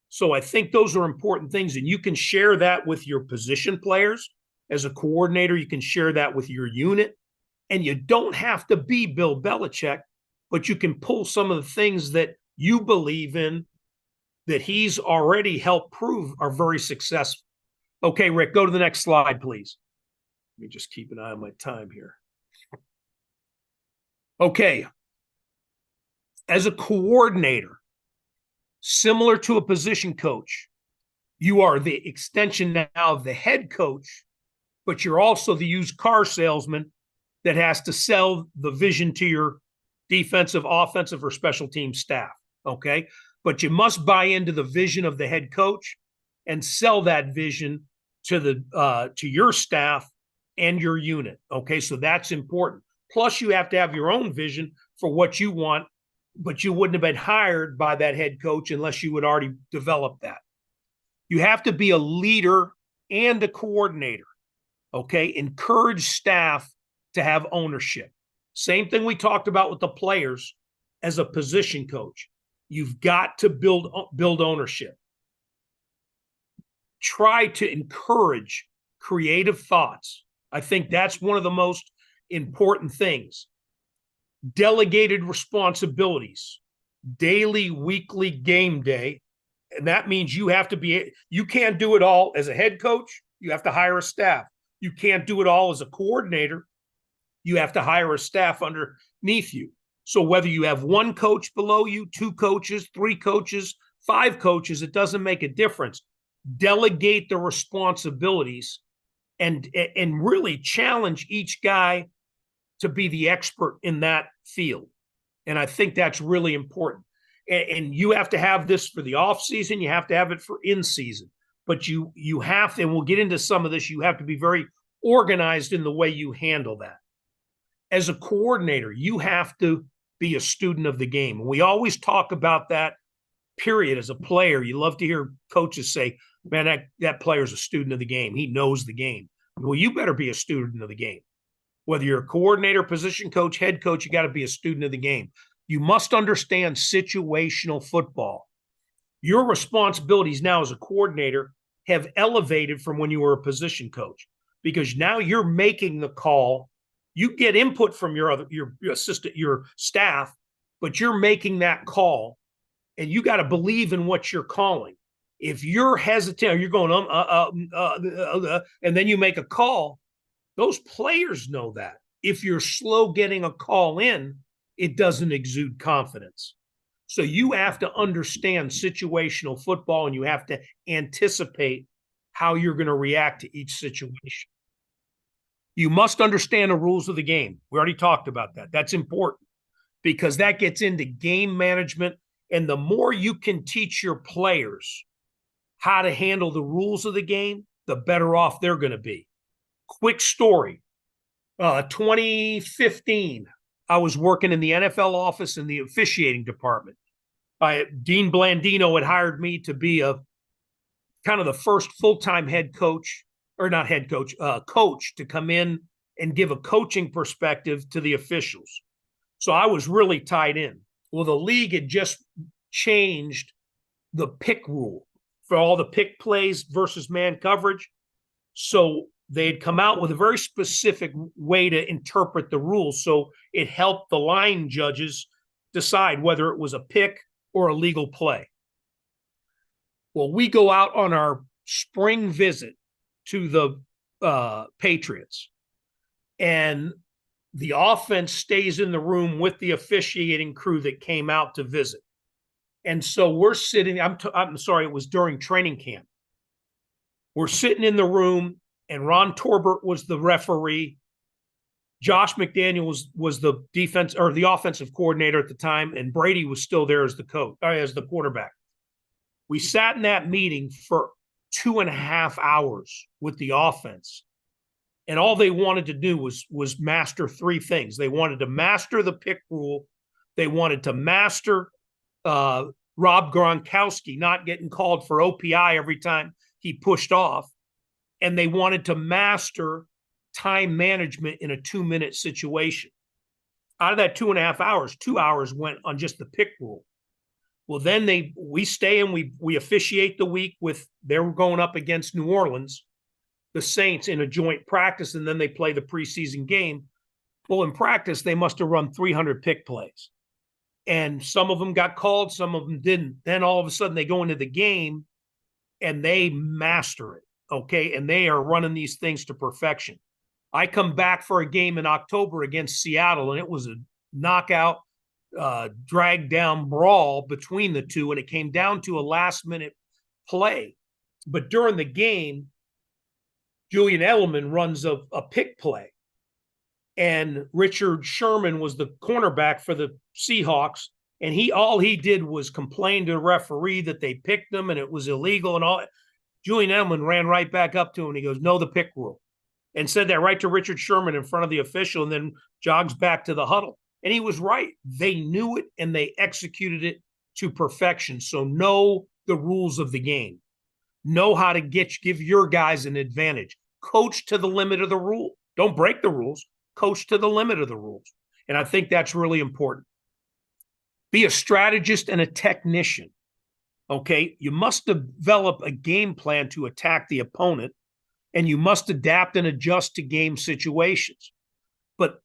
So I think those are important things, and you can share that with your position players. As a coordinator, you can share that with your unit, and you don't have to be Bill Belichick, but you can pull some of the things that you believe in that he's already helped prove are very successful. Okay, Rick, go to the next slide, please. Let me just keep an eye on my time here. Okay. As a coordinator, similar to a position coach, you are the extension now of the head coach, but you're also the used car salesman that has to sell the vision to your defensive, offensive, or special team staff, okay? But you must buy into the vision of the head coach and sell that vision to your staff and your unit, okay? So that's important. Plus, you have to have your own vision for what you want, but you wouldn't have been hired by that head coach unless you had already developed that. You have to be a leader and a coordinator, okay? Encourage staff to have ownership. Same thing we talked about with the players as a position coach. You've got to build ownership. Try to encourage creative thoughts. I think that's one of the most important things. Delegated responsibilities, daily, weekly, game day. And that means you can't do it all as a head coach. You have to hire a staff. You can't do it all as a coordinator. You have to hire a staff underneath you. So whether you have one coach below you, two coaches, three coaches, five coaches, it doesn't make a difference. Delegate the responsibilities and really challenge each guy to be the expert in that field. And I think that's really important. And you have to have this for the off season. You have to have it for in season. But you have to, and we'll get into some of this, you have to be very organized in the way you handle that. As a coordinator, you have to be a student of the game. And we always talk about that, period. As a player, you love to hear coaches say, man, that player's a student of the game. He knows the game. Well, you better be a student of the game. Whether you're a coordinator, position coach, head coach, you got to be a student of the game. You must understand situational football. Your responsibilities now as a coordinator have elevated from when you were a position coach, because now you're making the call. You get input from your assistant, your staff, but you're making that call, and you got to believe in what you're calling. If you're hesitant, or you're going and then you make a call, those players know that. If you're slow getting a call in, it doesn't exude confidence. So you have to understand situational football, and you have to anticipate how you're going to react to each situation. You must understand the rules of the game. We already talked about that. That's important because that gets into game management. And the more you can teach your players how to handle the rules of the game, the better off they're going to be. Quick story. 2015, I was working in the NFL office in the officiating department. Dean Blandino had hired me to be a kind of the first full-time head coach, or not head coach, coach to come in and give a coaching perspective to the officials. So I was really tied in. Well, the league had just changed the pick rule for all the pick plays versus man coverage. So they had come out with a very specific way to interpret the rules. So it helped the line judges decide whether it was a pick or a legal play. Well, we go out on our spring visit to the Patriots, and the offense stays in the room with the officiating crew that came out to visit. And so we're sitting, I'm sorry, it was during training camp. We're sitting in the room, and Ron Torbert was the referee. Josh McDaniel was the defense or the offensive coordinator at the time, and Brady was still there as the coach, as the quarterback. We sat in that meeting for 2.5 hours with the offense, and all they wanted to do was master three things. They wanted to master the pick rule, They wanted to master Rob Gronkowski not getting called for OPI every time he pushed off. And they wanted to master time management in a 2-minute situation. Out of that 2.5 hours, 2 hours went on just the pick rule. Well, then we stay and we officiate the week with, they're going up against New Orleans, the Saints, in a joint practice, and then they play the preseason game. Well, in practice, they must have run 300 pick plays. And some of them got called, some of them didn't. Then all of a sudden they go into the game and they master it, okay? And they are running these things to perfection. I come back for a game in October against Seattle, and it was a knockout, drag down brawl between the two, and it came down to a last-minute play. But during the game, Julian Edelman runs a pick play, and Richard Sherman was the cornerback for the Seahawks, and all he did was complain to the referee that they picked him and it was illegal and all. Julian Edelman ran right back up to him and he goes, "No, the pick rule," and said that right to Richard Sherman in front of the official, and then jogs back to the huddle. And he was right. They knew it and they executed it to perfection. So know the rules of the game. Know how to give your guys an advantage. Coach to the limit of the rule. Don't break the rules. Coach to the limit of the rules. And I think that's really important. Be a strategist and a technician. Okay? You must develop a game plan to attack the opponent, and you must adapt and adjust to game situations. But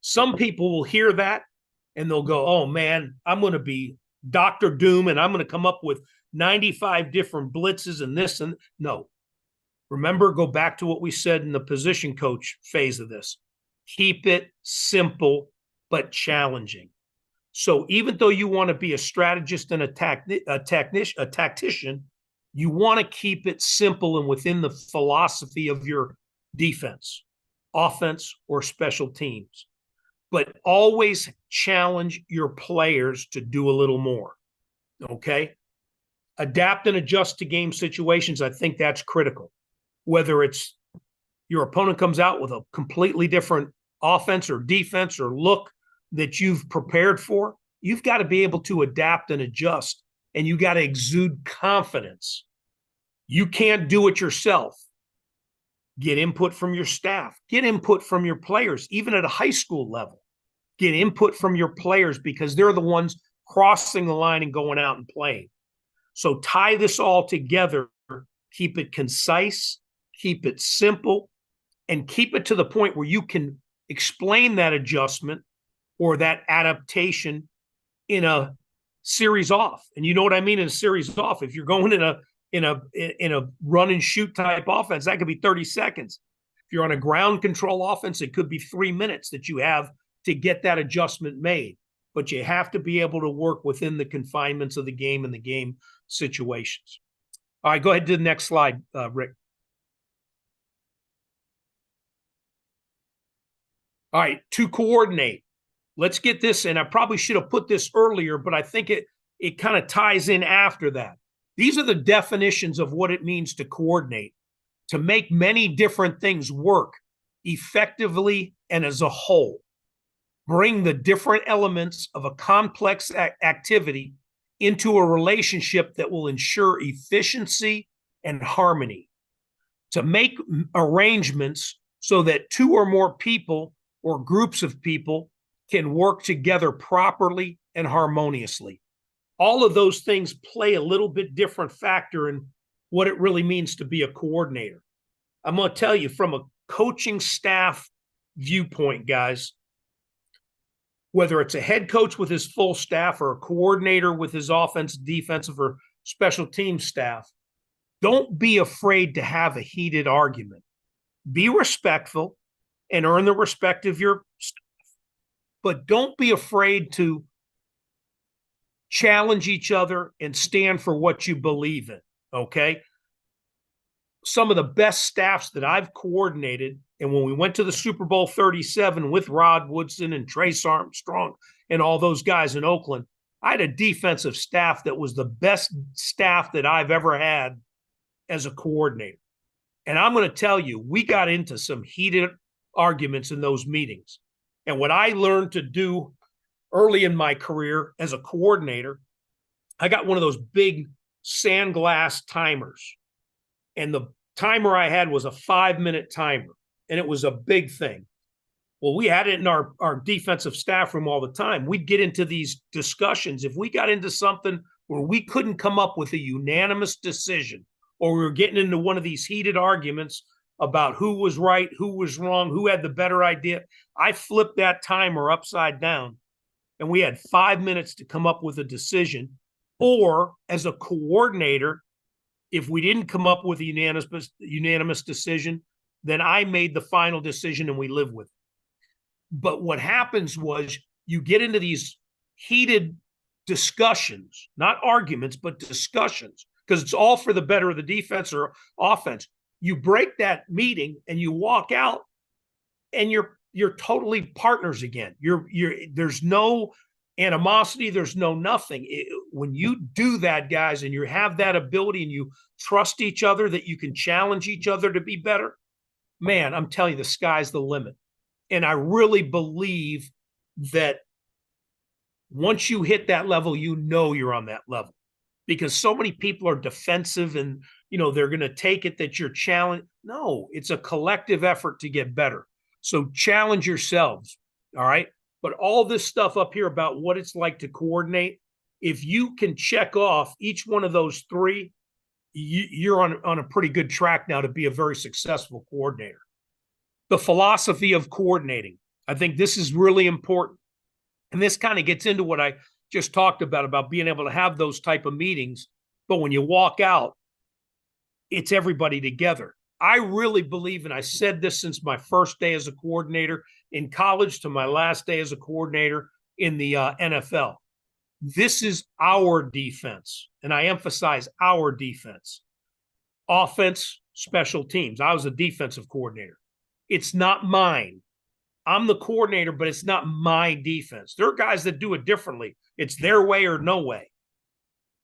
some people will hear that and they'll go, "Oh man, I'm going to be Dr. Doom and I'm going to come up with 95 different blitzes and this and..." No. Remember, go back to what we said in the position coach phase of this. Keep it simple but challenging. So even though you want to be a strategist and a tactician, you want to keep it simple and within the philosophy of your defense, offense, or special teams. But always challenge your players to do a little more, okay? Adapt and adjust to game situations. I think that's critical. Whether it's your opponent comes out with a completely different offense or defense or look that you've prepared for, you've got to be able to adapt and adjust, and you got to exude confidence. You can't do it yourself. Get input from your staff. Get input from your players, even at a high school level. Get input from your players because they're the ones crossing the line and going out and playing. So tie this all together. Keep it concise, keep it simple, and keep it to the point where you can explain that adjustment or that adaptation in a series off. And you know what I mean in a series off. If you're going in a run and shoot type offense, that could be 30 seconds. If you're on a ground control offense, it could be 3 minutes that you have to get that adjustment made. But you have to be able to work within the confinements of the game and the game situations. All right, go ahead to the next slide, Rick. All right, to coordinate. Let's get this, and I probably should have put this earlier, but I think it kind of ties in after that. These are the definitions of what it means to coordinate, to make many different things work effectively and as a whole. Bring the different elements of a complex activity into a relationship that will ensure efficiency and harmony. To make arrangements so that two or more people or groups of people can work together properly and harmoniously. All of those things play a little bit different factor in what it really means to be a coordinator. I'm going to tell you from a coaching staff viewpoint, guys, whether it's a head coach with his full staff or a coordinator with his offensive, defensive, or special team staff, don't be afraid to have a heated argument. Be respectful and earn the respect of your staff. But don't be afraid to challenge each other and stand for what you believe in, okay? Some of the best staffs that I've coordinated, and when we went to the Super Bowl 37 with Rod Woodson and Trace Armstrong and all those guys in Oakland, I had a defensive staff that was the best staff that I've ever had as a coordinator. And I'm going to tell you, we got into some heated arguments in those meetings. And what I learned to do early in my career as a coordinator, I got one of those big sandglass timers. And the timer I had was a 5-minute timer, and it was a big thing. Well, we had it in our defensive staff room all the time. We'd get into these discussions. If we got into something where we couldn't come up with a unanimous decision, or we were getting into one of these heated arguments about who was right, who was wrong, who had the better idea, I flipped that timer upside down, and we had 5 minutes to come up with a decision. Or as a coordinator, if we didn't come up with a unanimous decision, then I made the final decision and we live with it. But what happens was you get into these heated discussions, not arguments, but discussions, because it's all for the better of the defense or offense. You break that meeting and you walk out and you're totally partners again. There's no animosity, there's no nothing. When you do that, guys, and you have that ability and you trust each other that you can challenge each other to be better, man, I'm telling you, the sky's the limit. And I really believe that once you hit that level, you know you're on that level, because so many people are defensive and, they're going to take it that you're challenged. No, it's a collective effort to get better. So challenge yourselves. All right. But all this stuff up here about what it's like to coordinate, if you can check off each one of those three, you're on a pretty good track now to be a very successful coordinator. The philosophy of coordinating. I think this is really important. And this kind of gets into what I just talked about being able to have those type of meetings. But when you walk out, it's everybody together. I really believe, and I said this since my first day as a coordinator in college to my last day as a coordinator in the NFL. This is our defense, and I emphasize our defense. Offense, special teams. I was a defensive coordinator. It's not mine. I'm the coordinator, but it's not my defense. There are guys that do it differently. It's their way or no way.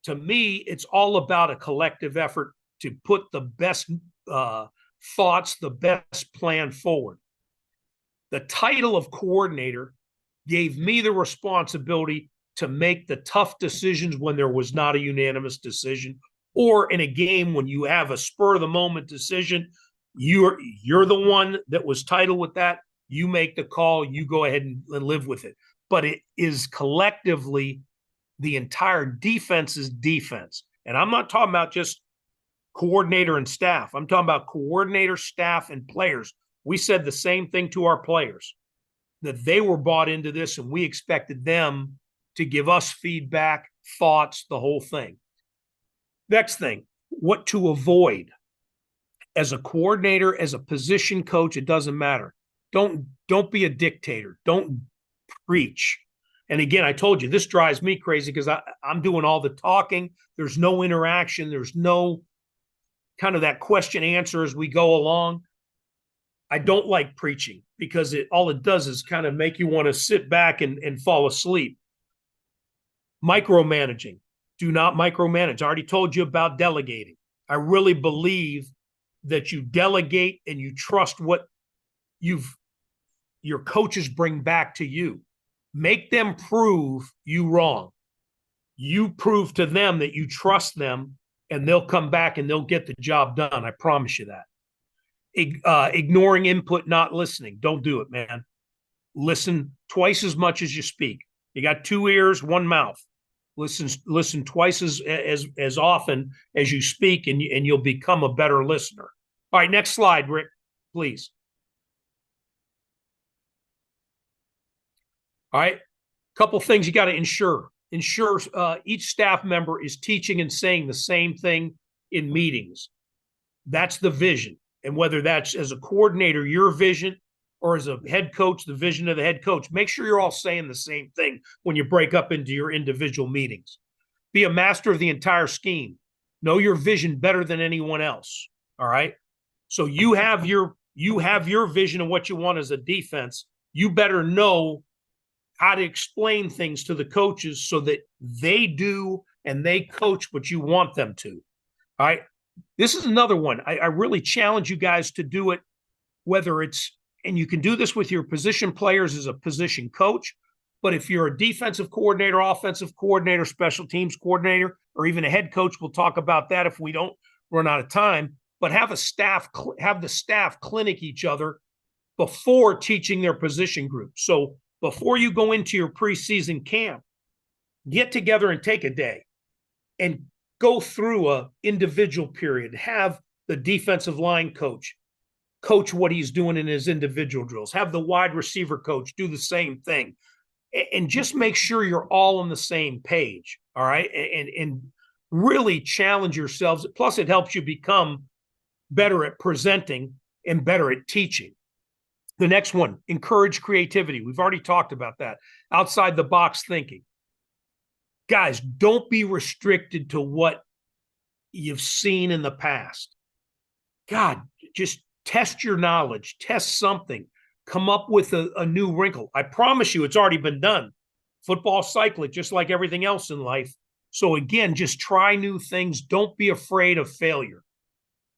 To me, it's all about a collective effort to put the best thoughts, the best plan forward. The title of coordinator gave me the responsibility to make the tough decisions when there was not a unanimous decision, or in a game when you have a spur of the moment decision, you're the one that was titled with that. You make the call, you go ahead and live with it. But it is collectively the entire defense's defense. And I'm not talking about just coordinator and staff. I'm talking about coordinator, staff, and players. We said the same thing to our players, that they were bought into this and we expected them to give us feedback, thoughts, the whole thing. Next thing, what to avoid. As a coordinator, as a position coach, it doesn't matter. Don't be a dictator. Don't preach. And again, I told you, this drives me crazy because I'm doing all the talking. There's no interaction. There's no kind of that question answer as we go along. I don't like preaching because all it does is kind of make you want to sit back and fall asleep. Micromanaging. Do not micromanage. I already told you about delegating. I really believe that you delegate and you trust what your coaches bring back to you. Make them prove you wrong. You prove to them that you trust them, and they'll come back and they'll get the job done. I promise you that. Ignoring input, not listening. Don't do it, man. Listen twice as much as you speak. You got 2 ears, 1 mouth. Listen twice as often as you speak, and you'll become a better listener. All right, next slide, Rick, please. All right, couple things you got to ensure. Ensure each staff member is teaching and saying the same thing in meetings. That's the vision. And whether that's as a coordinator, your vision, or as a head coach, the vision of the head coach, make sure you're all saying the same thing when you break up into your individual meetings. Be a master of the entire scheme. Know your vision better than anyone else. All right. So you have your vision of what you want as a defense. You better know how to explain things to the coaches so that they do and they coach what you want them to. All right. This is another one. I really challenge you guys to do it, whether it's, and you can do this with your position players as a position coach, But if you're a defensive coordinator, offensive coordinator, special teams coordinator, or even a head coach, we'll talk about that if we don't run out of time. But have the staff clinic each other before teaching their position group. So before you go into your preseason camp, get together and take a day and go through a individual period. Have the defensive line coach what he's doing in his individual drills. Have the wide receiver coach do the same thing. And just make sure you're all on the same page, all right? And really challenge yourselves. Plus, it helps you become better at presenting and better at teaching. The next one, encourage creativity. We've already talked about that. Outside the box thinking. Guys, don't be restricted to what you've seen in the past. God, just test your knowledge, test something. Come up with a new wrinkle. I promise you, it's already been done. Football cyclic, just like everything else in life. So again, just try new things. Don't be afraid of failure.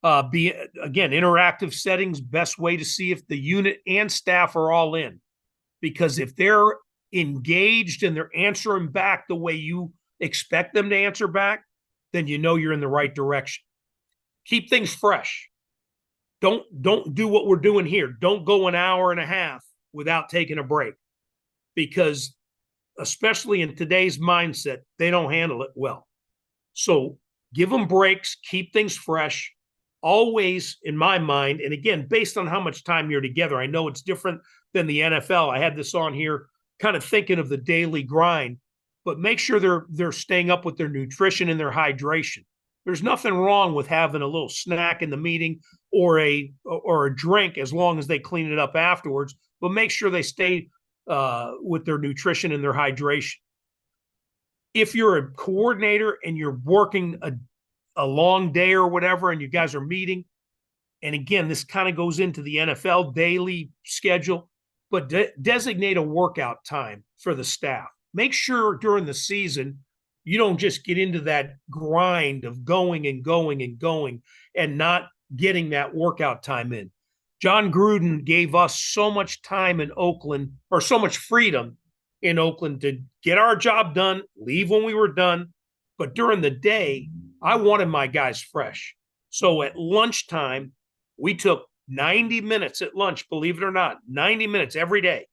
Interactive settings, best way to see if the unit and staff are all in. Because if they're engaged and they're answering back the way you expect them to answer back, then you know you're in the right direction. Keep things fresh. Don't do what we're doing here. Don't go an hour and a half without taking a break, because especially in today's mindset, they don't handle it well. So give them breaks, keep things fresh, always in my mind. And again, based on how much time you're together, I know it's different than the NFL. I had this on here kind of thinking of the daily grind, but make sure they're staying up with their nutrition and their hydration. There's nothing wrong with having a little snack in the meeting or a drink, as long as they clean it up afterwards, but make sure they stay with their nutrition and their hydration. If you're a coordinator and you're working a long day or whatever, and you guys are meeting, and again, this kind of goes into the NFL daily schedule, but designate a workout time for the staff. Make sure during the season, you don't just get into that grind of going and not getting that workout time in. John Gruden gave us so much time in Oakland, or so much freedom in Oakland, to get our job done, leave when we were done. But during the day, I wanted my guys fresh. So at lunchtime, we took 90 minutes at lunch, believe it or not, 90 minutes every day.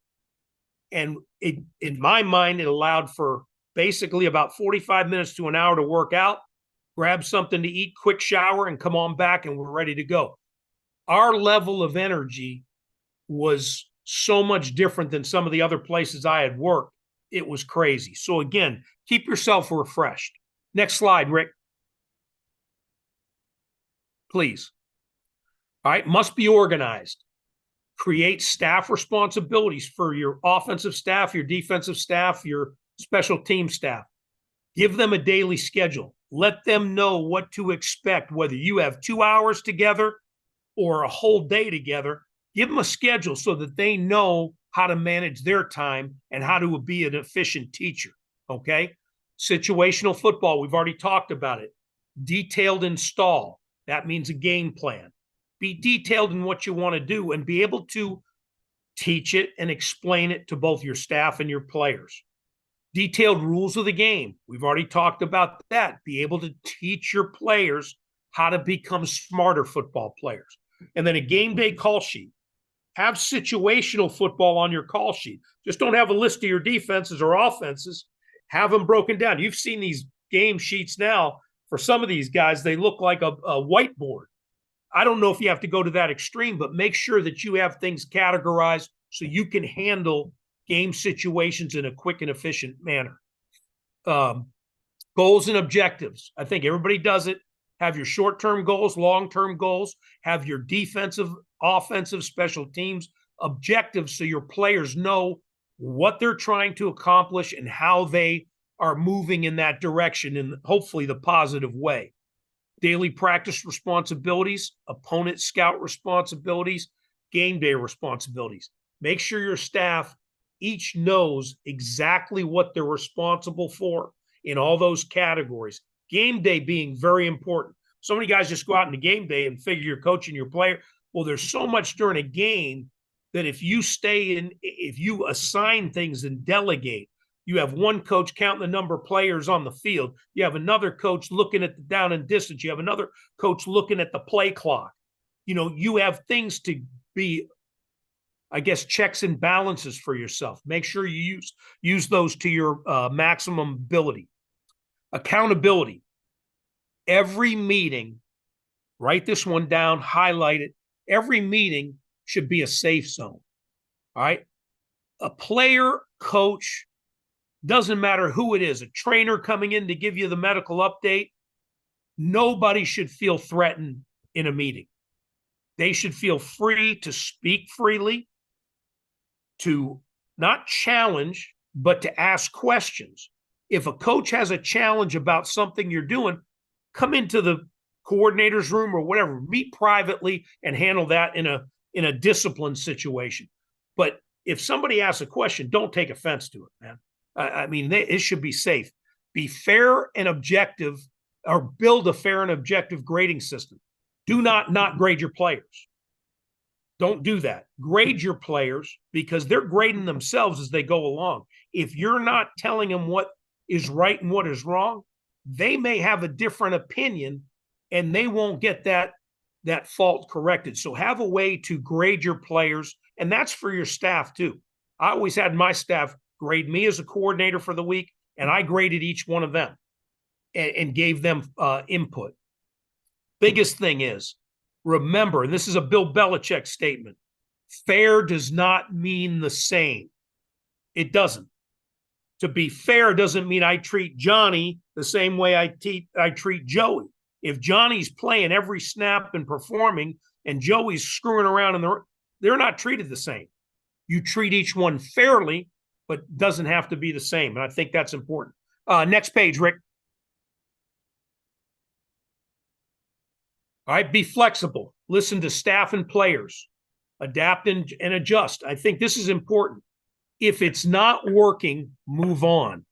And in my mind, it allowed for basically about 45 minutes to an hour to work out, grab something to eat, quick shower, and come on back, and we're ready to go. Our level of energy was so much different than some of the other places I had worked. It was crazy. So again, keep yourself refreshed. Next slide, Rick. Please. All right, must be organized. Create staff responsibilities for your offensive staff, your defensive staff, your special team staff. Give them a daily schedule. Let them know what to expect, whether you have 2 hours together or a whole day together. Give them a schedule so that they know how to manage their time and how to be an efficient teacher, okay? Situational football, we've already talked about it. Detailed install, that means a game plan. Be detailed in what you want to do and be able to teach it and explain it to both your staff and your players. Detailed rules of the game. We've already talked about that. Be able to teach your players how to become smarter football players. And then a game day call sheet. Have situational football on your call sheet. Just don't have a list of your defenses or offenses. Have them broken down. You've seen these game sheets now. For some of these guys, they look like a whiteboard. I don't know if you have to go to that extreme, but make sure that you have things categorized so you can handle game situations in a quick and efficient manner. Goals and objectives. I think everybody does it. Have your short-term goals, long-term goals. Have your defensive, offensive, special teams objectives so your players know what they're trying to accomplish and how they are moving in that direction in hopefully the positive way. Daily practice responsibilities, opponent scout responsibilities, game day responsibilities. Make sure your staff each knows exactly what they're responsible for in all those categories. Game day being very important. So many guys just go out in the game day and figure you're coaching your player. Well, there's so much during a game that if you if you assign things and delegate, you have one coach counting the number of players on the field. You have another coach looking at the down and distance. You have another coach looking at the play clock. You have things to be, I guess, checks and balances for yourself. Make sure you use those to your maximum ability. Accountability. Every meeting, write this one down, highlight it. Every meeting should be a safe zone. All right. A player, coach, doesn't matter who it is, a trainer coming in to give you the medical update, nobody should feel threatened in a meeting. They should feel free to speak freely, to not challenge, but to ask questions. If a coach has a challenge about something you're doing, come into the coordinator's room or whatever, meet privately and handle that in a disciplined situation. But if somebody asks a question, don't take offense to it, man. I mean, it should be safe. Be fair and objective, or build a fair and objective grading system. Do not grade your players. Don't do that. Grade your players because they're grading themselves as they go along. If you're not telling them what is right and what is wrong, they may have a different opinion and they won't get that fault corrected. So have a way to grade your players, and that's for your staff too. I always had my staff grade me as a coordinator for the week, and I graded each one of them and gave them input. Biggest thing is, remember, and this is a Bill Belichick statement, fair does not mean the same. It doesn't. To be fair doesn't mean I treat Johnny the same way I treat Joey. If Johnny's playing every snap and performing and Joey's screwing around, they're not treated the same. You treat each one fairly, but doesn't have to be the same. And I think that's important. Next page, Rick. All right, be flexible. Listen to staff and players. Adapt and adjust. I think this is important. If it's not working, move on.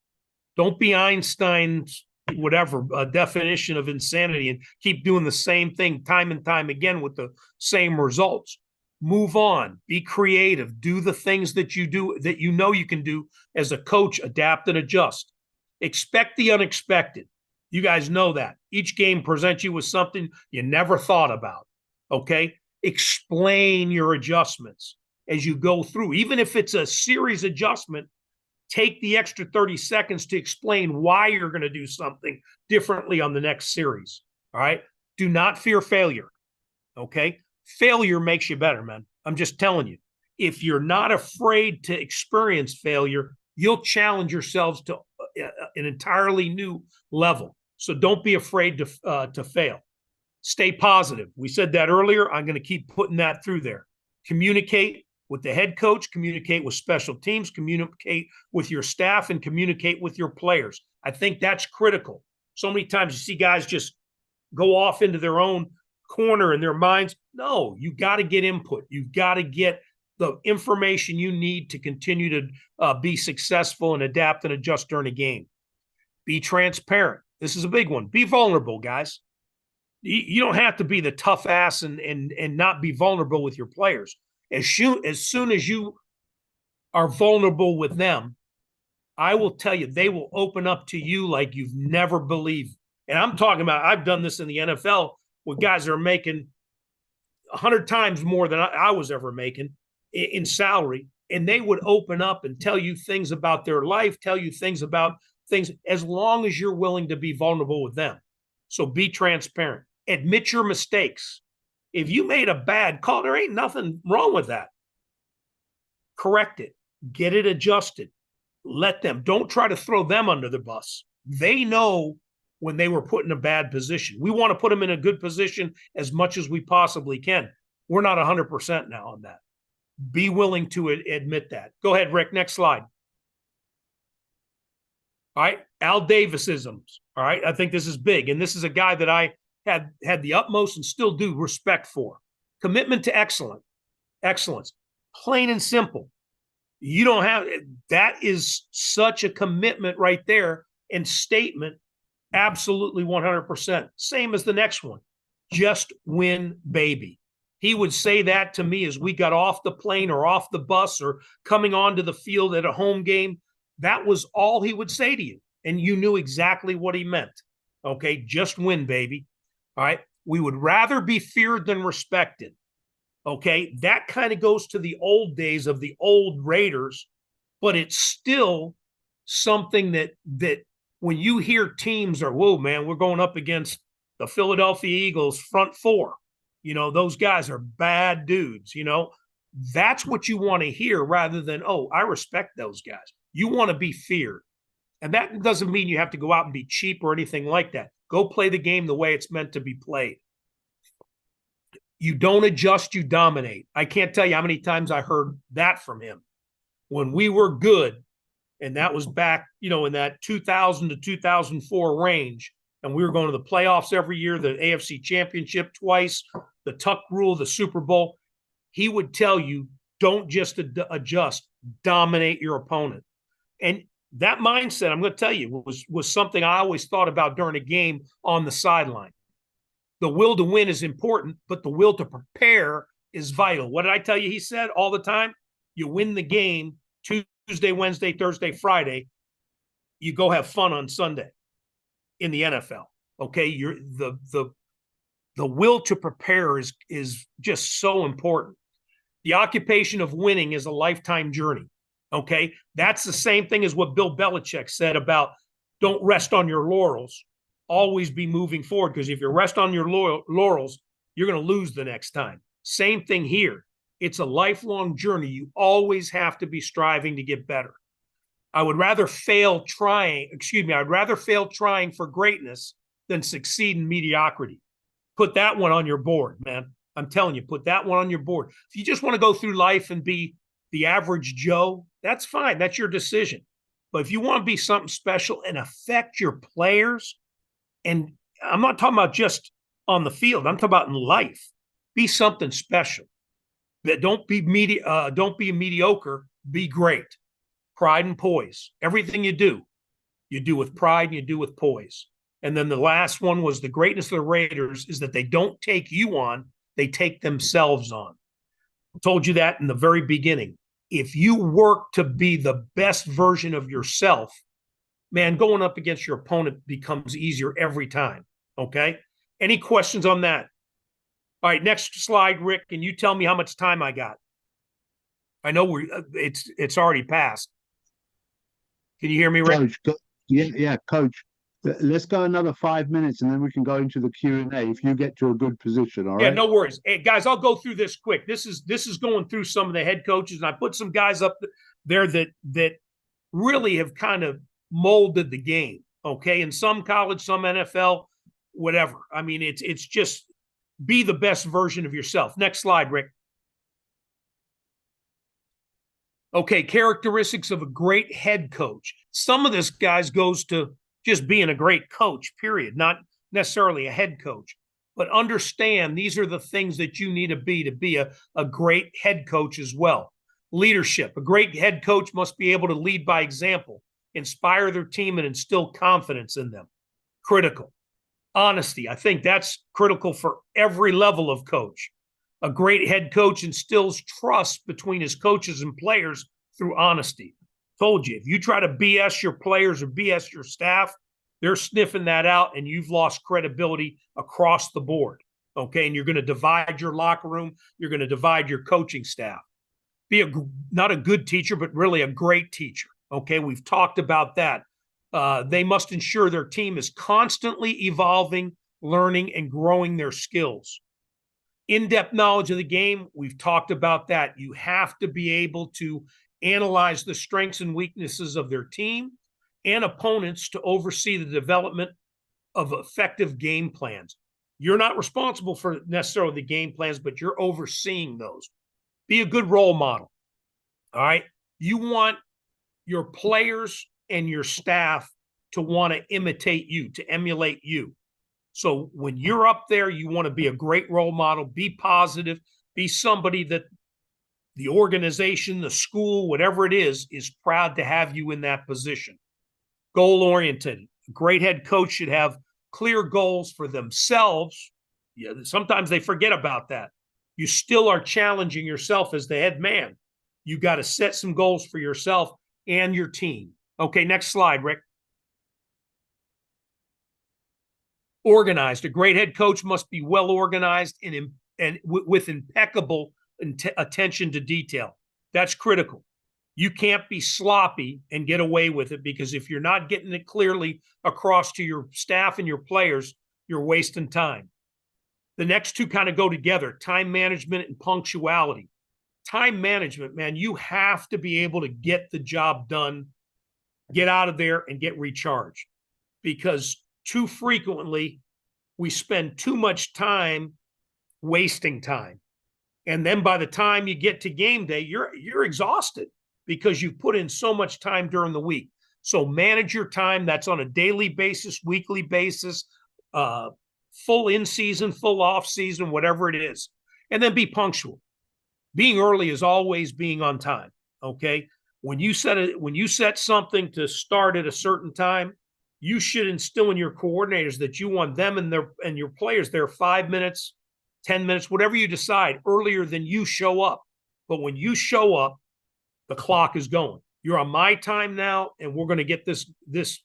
Don't be Einstein's whatever definition of insanity and keep doing the same thing time and time again with the same results. Move on. Be creative. Do the things that you do that you know you can do as a coach. Adapt and adjust. Expect the unexpected. You guys know that. Each game presents you with something you never thought about. Okay? Explain your adjustments as you go through. Even if it's a series adjustment, take the extra 30 seconds to explain why you're going to do something differently on the next series. All right? Do not fear failure. Okay? Failure makes you better, man. I'm just telling you. If you're not afraid to experience failure, you'll challenge yourselves to an entirely new level. So don't be afraid to fail. Stay positive. We said that earlier. I'm going to keep putting that through there. Communicate with the head coach, communicate with special teams, communicate with your staff, and communicate with your players. I think that's critical. So many times you see guys just go off into their own corner in their minds. No, you got to get input. You've got to get the information you need to continue to be successful and adapt and adjust during a game. Be transparent. This is a big one. Be vulnerable, guys. You don't have to be the tough ass and not be vulnerable with your players. As soon as you are vulnerable with them, I will tell you, they will open up to you like you've never believed. And I'm talking about, I've done this in the NFL with guys that are making 100 times more than I was ever making in salary. And they would open up and tell you things about their life, tell you things about things, as long as you're willing to be vulnerable with them. So be transparent. Admit your mistakes. If you made a bad call, there ain't nothing wrong with that. Correct it. Get it adjusted. Let them. Don't try to throw them under the bus. They know when they were put in a bad position. We want to put them in a good position as much as we possibly can. We're not 100% now on that. Be willing to admit that. Go ahead, Rick. Next slide. All right. Al Davis-isms. All right. I think this is big. And this is a guy that I had the utmost and still do respect for. Commitment to excellence. Plain and simple. You don't have that is such a commitment right there and statement. Absolutely 100%. Same as the next one. Just win, baby. He would say that to me as we got off the plane or off the bus or coming onto the field at a home game. That was all he would say to you. And you knew exactly what he meant. Okay, just win, baby. All right. We would rather be feared than respected. Okay, that kind of goes to the old days of the old Raiders, but it's still something that when you hear teams are, whoa, man, we're going up against the Philadelphia Eagles front four. You know, those guys are bad dudes, you know. That's what you want to hear rather than, oh, I respect those guys. You want to be feared. And that doesn't mean you have to go out and be cheap or anything like that. Go play the game the way it's meant to be played. You don't adjust, you dominate. I can't tell you how many times I heard that from him. When we were good, and that was back, you know, in that 2000 to 2004 range, and we were going to the playoffs every year, the AFC Championship twice, the Tuck Rule, the Super Bowl, he would tell you, don't just adjust, dominate your opponent. And that mindset, I'm going to tell you, was something I always thought about during a game on the sideline. The will to win is important, but the will to prepare is vital. What did I tell you? He said all the time, you win the game Tuesday, Wednesday, Thursday, Friday. You go have fun on Sunday in the NFL. Okay. You're the will to prepare is just so important. The occupation of winning is a lifetime journey. Okay. That's the same thing as what Bill Belichick said about don't rest on your laurels. Always be moving forward, because if you rest on your laurels, you're going to lose the next time. Same thing here. It's a lifelong journey. You always have to be striving to get better. I'd rather fail trying for greatness than succeed in mediocrity. Put that one on your board, man. I'm telling you, put that one on your board. If you just want to go through life and be the average Joe, that's fine. That's your decision. But if you want to be something special and affect your players, and I'm not talking about just on the field, I'm talking about in life, be something special. Don't be mediocre, be great. Pride and poise. Everything you do with pride and you do with poise. And then the last one was the greatness of the Raiders is that they don't take you on, they take themselves on. I told you that in the very beginning. If you work to be the best version of yourself, man, going up against your opponent becomes easier every time. Okay? Any questions on that? All right, next slide, Rick. Can you tell me how much time I got? I know it's already passed. Can you hear me, Rick? Coach, yeah, Coach. Let's go another 5 minutes, and then we can go into the Q&A if you get to a good position. All right. Yeah, no worries. Hey, guys, I'll go through this quick. This is going through some of the head coaches, and I put some guys up there that really have kind of molded the game. Okay, in some college, some NFL, whatever. I mean, it's just be the best version of yourself. Next slide, Rick. Okay, characteristics of a great head coach. Some of this, guys, goes to just being a great coach, period, not necessarily a head coach. But understand these are the things that you need to be a great head coach as well. Leadership. A great head coach must be able to lead by example, inspire their team, and instill confidence in them. Critical. Honesty. I think that's critical for every level of coach. A great head coach instills trust between his coaches and players through honesty. Told you, if you try to BS your players or BS your staff, they're sniffing that out and you've lost credibility across the board. Okay. And you're going to divide your locker room. You're going to divide your coaching staff. Be not a good teacher, but really a great teacher. Okay. We've talked about that. They must ensure their team is constantly evolving, learning, and growing their skills. In-depth knowledge of the game, we've talked about that. You have to be able to analyze the strengths and weaknesses of their team and opponents to oversee the development of effective game plans. You're not responsible for necessarily the game plans, but you're overseeing those. Be a good role model. All right. You want your players and your staff to want to imitate you, to emulate you. So when you're up there, you want to be a great role model, be positive, be somebody that the organization, the school, whatever it is proud to have you in that position. Goal-oriented. A great head coach should have clear goals for themselves. Yeah, sometimes they forget about that. You still are challenging yourself as the head man. You got to set some goals for yourself and your team. Okay, next slide, Rick. Organized. A great head coach must be well organized and with impeccable attention to detail. That's critical. You can't be sloppy and get away with it, because if you're not getting it clearly across to your staff and your players, you're wasting time. The next two kind of go together: time management and punctuality. Time management, man, you have to be able to get the job done, get out of there, and get recharged, because too frequently we spend too much time wasting time. And then by the time you get to game day, you're exhausted because you put in so much time during the week. So manage your time. That's on a daily basis, weekly basis, full in season, full off season, whatever it is. And then be punctual. Being early is always being on time. Okay. When you set something to start at a certain time, you should instill in your coordinators that you want them and your players there 5 minutes, 10 minutes, whatever you decide, earlier than you show up. But when you show up, the clock is going. You're on my time now, and we're going to get this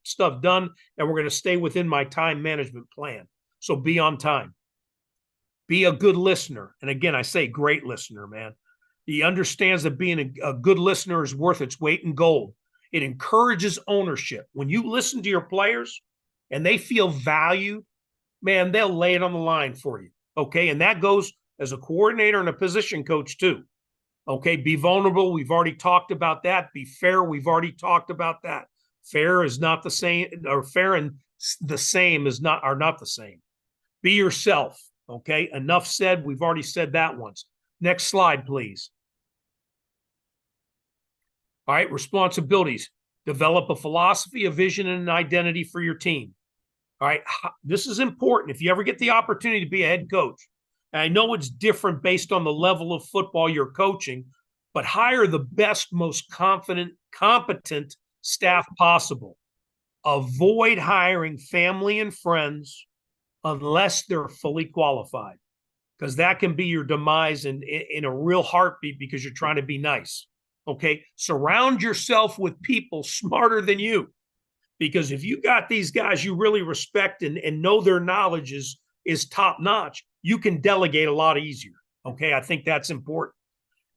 stuff done, and we're going to stay within my time management plan. So be on time. Be a good listener. And again, I say great listener, man. He understands that being a good listener is worth its weight in gold. It encourages ownership. When you listen to your players and they feel valued, man, they'll lay it on the line for you. Okay. And that goes as a coordinator and a position coach too. Okay. Be vulnerable. We've already talked about that. Be fair. We've already talked about that. Fair is not the same, or fair and the same are not the same. Be yourself. Okay. Enough said. We've already said that once. Next slide, please. All right, responsibilities. Develop a philosophy, a vision, and an identity for your team. All right, this is important. If you ever get the opportunity to be a head coach, and I know it's different based on the level of football you're coaching, but hire the best, most competent staff possible. Avoid hiring family and friends unless they're fully qualified, because that can be your demise in a real heartbeat, because you're trying to be nice. Okay, surround yourself with people smarter than you, because if you got these guys you really respect and know their knowledge is top notch, you can delegate a lot easier. Okay, I think that's important.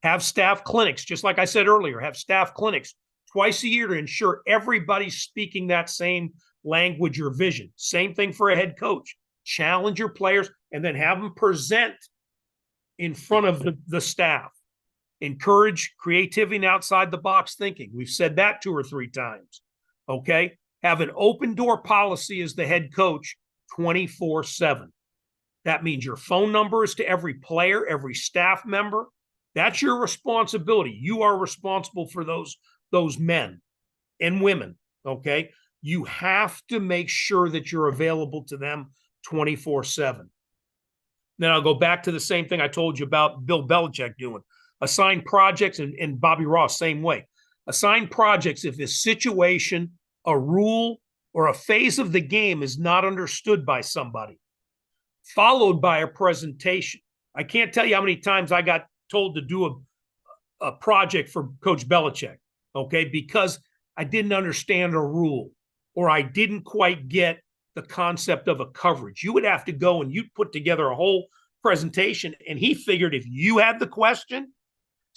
Have staff clinics, just like I said earlier. Have staff clinics twice a year to ensure everybody's speaking that same language or vision. Same thing for a head coach. Challenge your players and then have them present in front of the staff. Encourage creativity and outside the box thinking. We've said that 2 or 3 times. Okay. Have an open door policy as the head coach 24/7. That means your phone number is to every player, every staff member. That's your responsibility. You are responsible for those men and women. Okay. You have to make sure that you're available to them 24/7. Then I'll go back to the same thing I told you about Bill Belichick doing. Assign projects, and Bobby Ross, same way. Assign projects if a situation, a rule, or a phase of the game is not understood by somebody, followed by a presentation. I can't tell you how many times I got told to do a project for Coach Belichick, okay, because I didn't understand a rule, or I didn't quite get the concept of a coverage. You would have to go and you'd put together a whole presentation, and he figured if you had the question,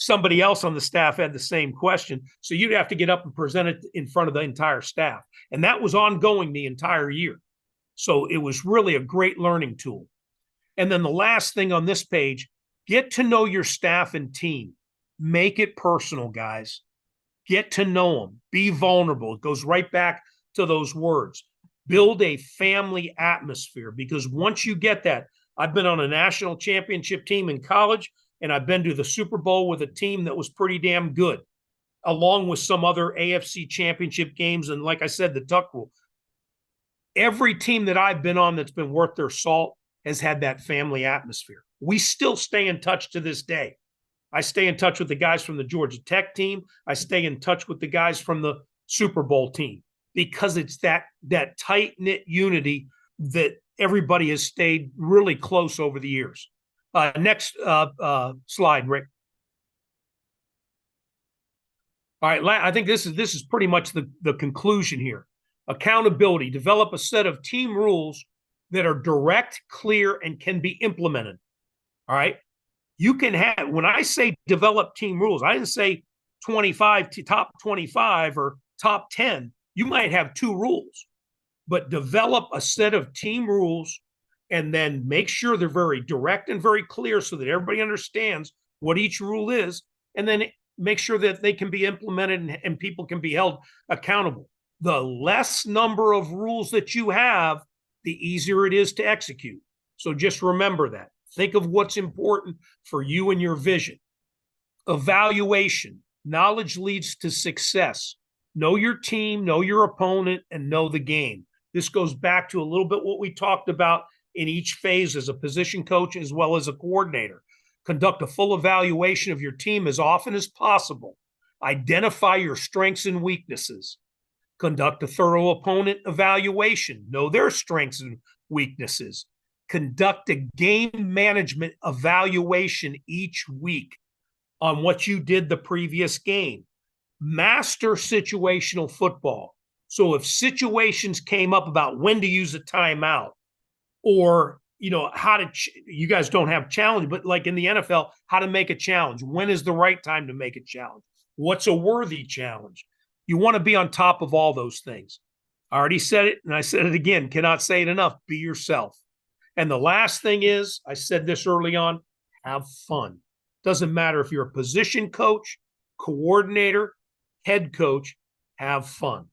somebody else on the staff had the same question. So you'd have to get up and present it in front of the entire staff. And that was ongoing the entire year. So it was really a great learning tool. And then the last thing on this page, get to know your staff and team. Make it personal, guys. Get to know them. Be vulnerable. It goes right back to those words. Build a family atmosphere, because once you get that, I've been on a national championship team in college, and I've been to the Super Bowl with a team that was pretty damn good, along with some other AFC championship games. And like I said, the Tuck Rule. Every team that I've been on that's been worth their salt has had that family atmosphere. We still stay in touch to this day. I stay in touch with the guys from the Georgia Tech team. I stay in touch with the guys from the Super Bowl team, because it's that tight-knit unity that everybody has stayed really close over the years. Next slide, Rick. All right, I think this is pretty much the conclusion here. Accountability. Develop a set of team rules that are direct, clear, and can be implemented. All right. You can have, when I say develop team rules, I didn't say 25 to top 25 or top 10. You might have 2 rules, but develop a set of team rules and then make sure they're very direct and very clear so that everybody understands what each rule is, and then make sure that they can be implemented and people can be held accountable. The less number of rules that you have, the easier it is to execute. So just remember that. Think of what's important for you and your vision. Evaluation. Knowledge leads to success. Know your team, know your opponent, and know the game. This goes back to a little bit what we talked about in each phase as a position coach as well as a coordinator. Conduct a full evaluation of your team as often as possible. Identify your strengths and weaknesses. Conduct a thorough opponent evaluation. Know their strengths and weaknesses. Conduct a game management evaluation each week on what you did the previous game. Master situational football. So if situations came up about when to use a timeout, or how to you guys don't have challenge, but like in the NFL, how to make a challenge. When is the right time to make a challenge? What's a worthy challenge? You want to be on top of all those things. I already said it, and I said it again, cannot say it enough. Be yourself. And the last thing is, I said this early on, have fun. Doesn't matter if you're a position coach, coordinator, head coach, have fun.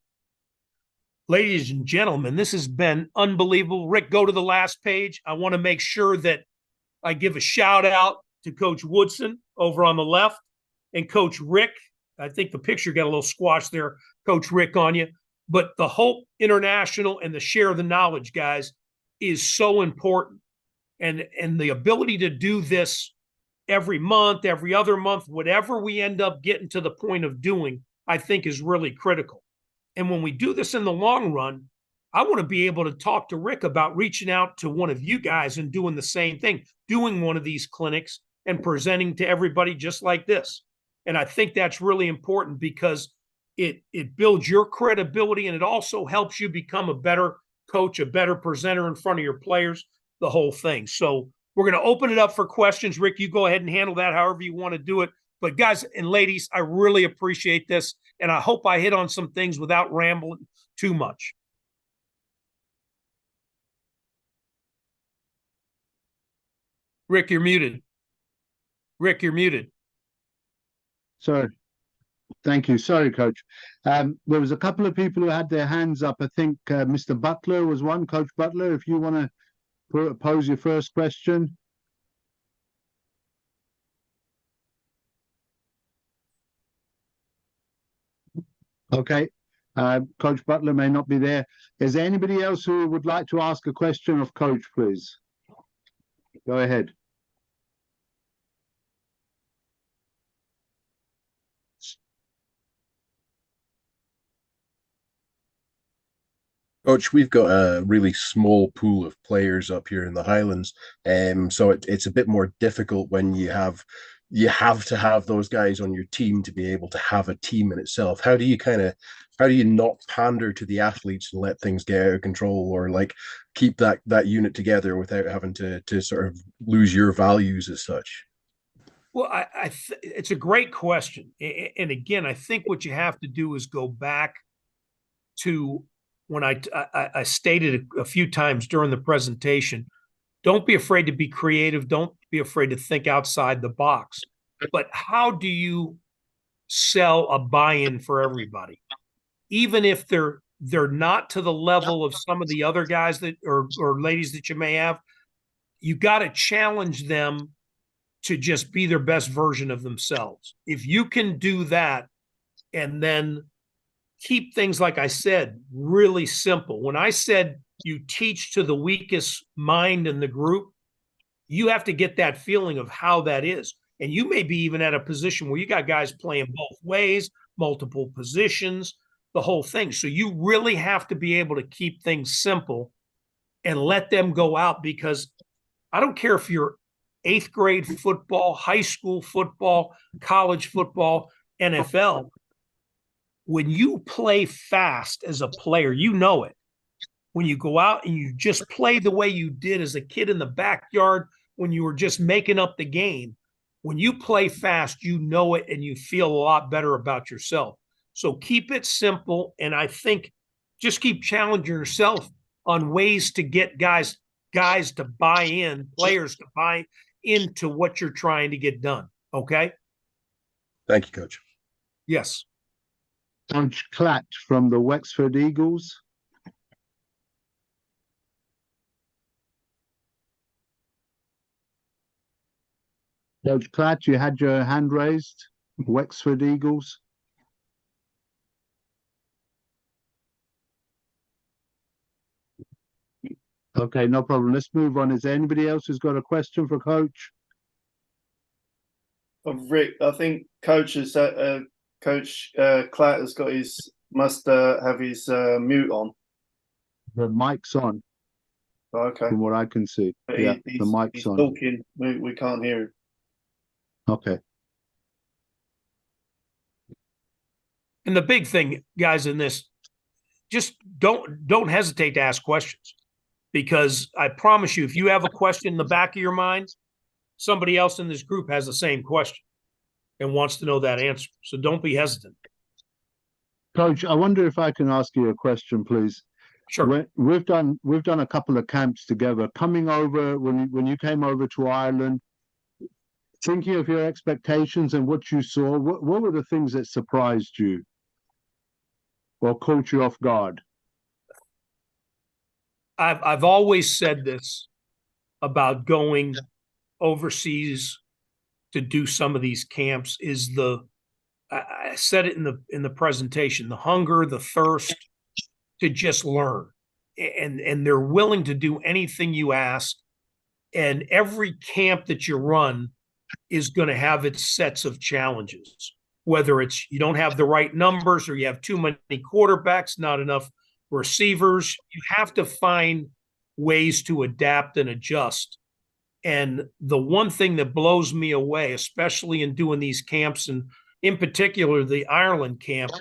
Ladies and gentlemen, this has been unbelievable. Rick, go to the last page. I want to make sure that I give a shout out to Coach Woodson over on the left and Coach Rick. I think the picture got a little squashed there, Coach Rick, on you. But the Hope International and the share of the knowledge, guys, is so important. And the ability to do this every month, every other month, whatever we end up getting to the point of doing, I think is really critical. And when we do this in the long run, I want to be able to talk to Rick about reaching out to one of you guys and doing the same thing, doing one of these clinics and presenting to everybody just like this. And I think that's really important because it builds your credibility, and it also helps you become a better coach, a better presenter in front of your players, the whole thing. So we're going to open it up for questions. Rick, you go ahead and handle that however you want to do it. But guys and ladies, I really appreciate this, and I hope I hit on some things without rambling too much. Rick, you're muted. Rick, you're muted. Sorry. Thank you. Sorry, Coach. There was a couple of people who had their hands up. I think Mr. Butler was one. Coach Butler, if you want to pose your first question. Okay. Coach Butler may not be there. Is there anybody else who would like to ask a question of Coach, please? Go ahead. Coach, we've got a really small pool of players up here in the Highlands, so it's a bit more difficult when you have to have those guys on your team to be able to have a team in itself. How do you not pander to the athletes and let things get out of control, or like keep that unit together without having to sort of lose your values as such? Well, it's a great question, and again, I think what you have to do is go back to when I stated a few times during the presentation, don't be afraid to be creative. Don't be afraid to think outside the box. But how do you sell a buy-in for everybody? Even if they're not to the level of some of the other guys that or ladies that you may have, you got to challenge them to just be their best version of themselves. If you can do that and then keep things, like I said, really simple. When I said you teach to the weakest mind in the group, you have to get that feeling of how that is. And you may be even at a position where you got guys playing both ways, multiple positions, the whole thing. So you really have to be able to keep things simple and let them go out, because I don't care if you're 8th grade football, high school football, college football, NFL. When you play fast as a player, you know it. When you go out and you just play the way you did as a kid in the backyard when you were just making up the game, when you play fast, you know it and you feel a lot better about yourself. So keep it simple. And I think just keep challenging yourself on ways to get guys to buy in, players to buy into what you're trying to get done. Okay? Thank you, Coach. Yes. Coach Klatt from the Wexford Eagles. Coach Klatt, you had your hand raised. Wexford Eagles. Okay, no problem. Let's move on. Is there anybody else who's got a question for Coach? Rick, I think Coach Klatt has got must have his mute on. The mic's on, Okay. from what I can see. But Yeah, he's, the mic's he's on. talking. We can't hear him. Okay. And the big thing, guys, in this, just don't hesitate to ask questions, because I promise you, if you have a question in the back of your mind, somebody else in this group has the same question and wants to know that answer. So don't be hesitant. Coach, I wonder if I can ask you a question, please. Sure. We've done a couple of camps together. Coming over when you came over to Ireland, thinking of your expectations and what you saw, what were the things that surprised you or caught you off guard? I've always said this about going overseas to do some of these camps is I said it in the presentation, the hunger, the thirst to just learn. And they're willing to do anything you ask. And every camp that you run is going to have its sets of challenges, whether it's you don't have the right numbers or you have too many quarterbacks, not enough receivers. You have to find ways to adapt and adjust. And the one thing that blows me away, especially in doing these camps, and in particular the Ireland camp,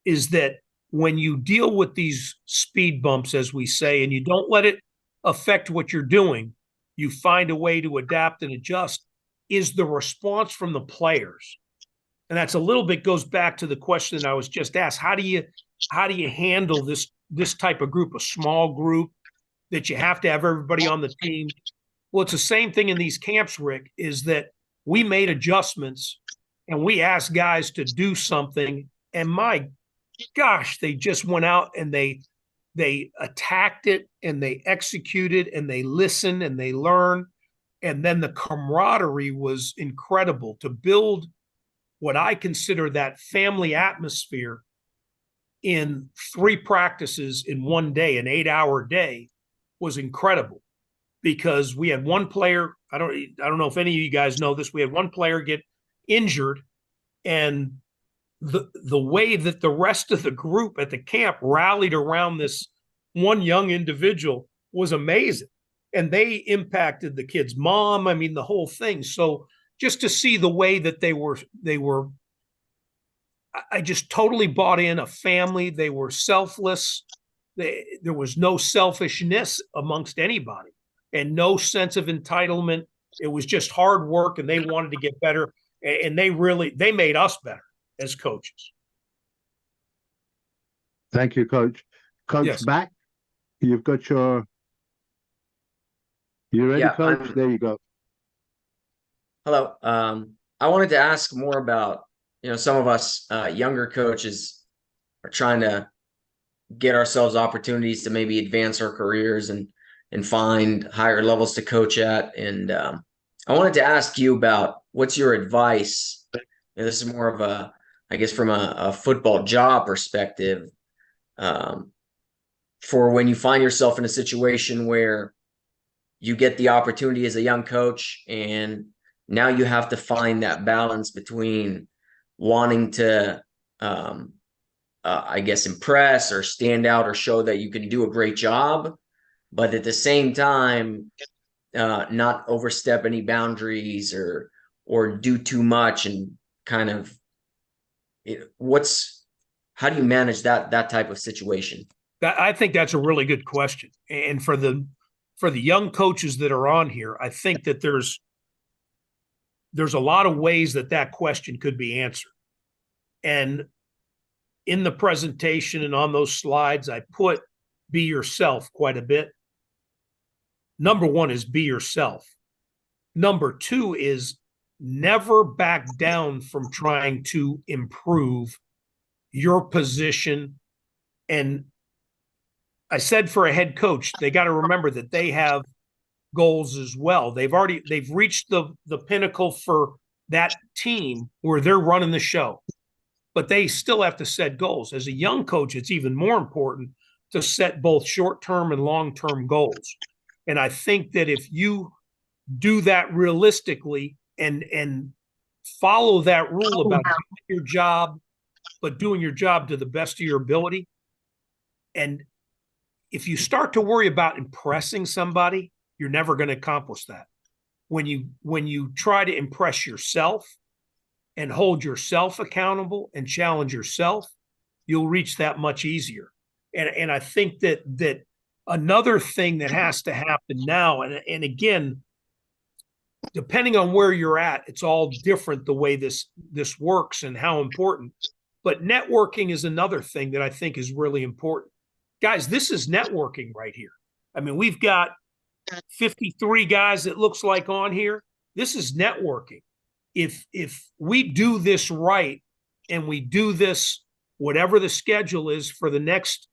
is that when you deal with these speed bumps, as we say, and you don't let it affect what you're doing, you find a way to adapt and adjust, is the response from the players. And that's a little bit goes back to the question that I was just asked. How do you handle this type of group, a small group that you have to have everybody on the team? Well, it's the same thing in these camps, Rick, is that we made adjustments and we asked guys to do something. And my gosh, they just went out and they attacked it and they executed and they listened and they learned. And then the camaraderie was incredible to build what I consider that family atmosphere in 3 practices in one day, an 8-hour day, was incredible. Because we had one player, I don't know if any of you guys know this, we had one player get injured, and the way that the rest of the group at the camp rallied around this one young individual was amazing. And they impacted the kid's mom, I mean, the whole thing. So just to see the way that they were, I just totally bought in, a family. They were selfless. There was no selfishness amongst anybody and no sense of entitlement. It was just hard work, and they wanted to get better. And they made us better as coaches. Thank you, Coach. Coach, Yes. Back, you've got you ready, Yeah, Coach? There you go. Hello. I wanted to ask more about, some of us younger coaches are trying to get ourselves opportunities to maybe advance our careers and find higher levels to coach at. And I wanted to ask you about what's your advice. This is more of I guess from a football job perspective, for when you find yourself in a situation where you get the opportunity as a young coach, and now you have to find that balance between wanting to, I guess, impress or stand out or show that you can do a great job, but at the same time, not overstep any boundaries or do too much, and kind of how do you manage that type of situation? I think that's a really good question. And for the young coaches that are on here, I think that there's a lot of ways that question could be answered. And in the presentation and on those slides, I put be yourself quite a bit. Number one is be yourself. Number two is never back down from trying to improve your position. And I said for a head coach, they got to remember that they have goals as well. They've reached the pinnacle for that team where they're running the show, but they still have to set goals. As a young coach, it's even more important to set both short-term and long-term goals. And I think that if you do that realistically and follow that rule about doing your job, but doing your job to the best of your ability, and if you start to worry about impressing somebody, you're never going to accomplish that. When you try to impress yourself and hold yourself accountable and challenge yourself, you'll reach that much easier. And I think that another thing that has to happen now, and again, depending on where you're at, it's all different the way this works and how important. But networking is another thing that I think is really important. Guys, this is networking right here. I mean, we've got 53 guys, it looks like, on here. This is networking. If we do this right and we do this, whatever the schedule is for the next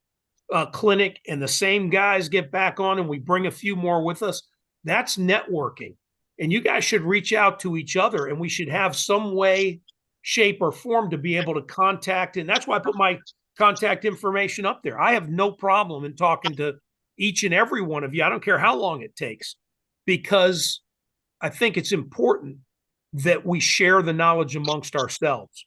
clinic, and the same guys get back on and we bring a few more with us, that's networking. And you guys should reach out to each other, and we should have some way, shape, or form to be able to contact. And that's why I put my contact information up there. I have no problem in talking to each and every one of you. I don't care how long it takes, because I think it's important that we share the knowledge amongst ourselves.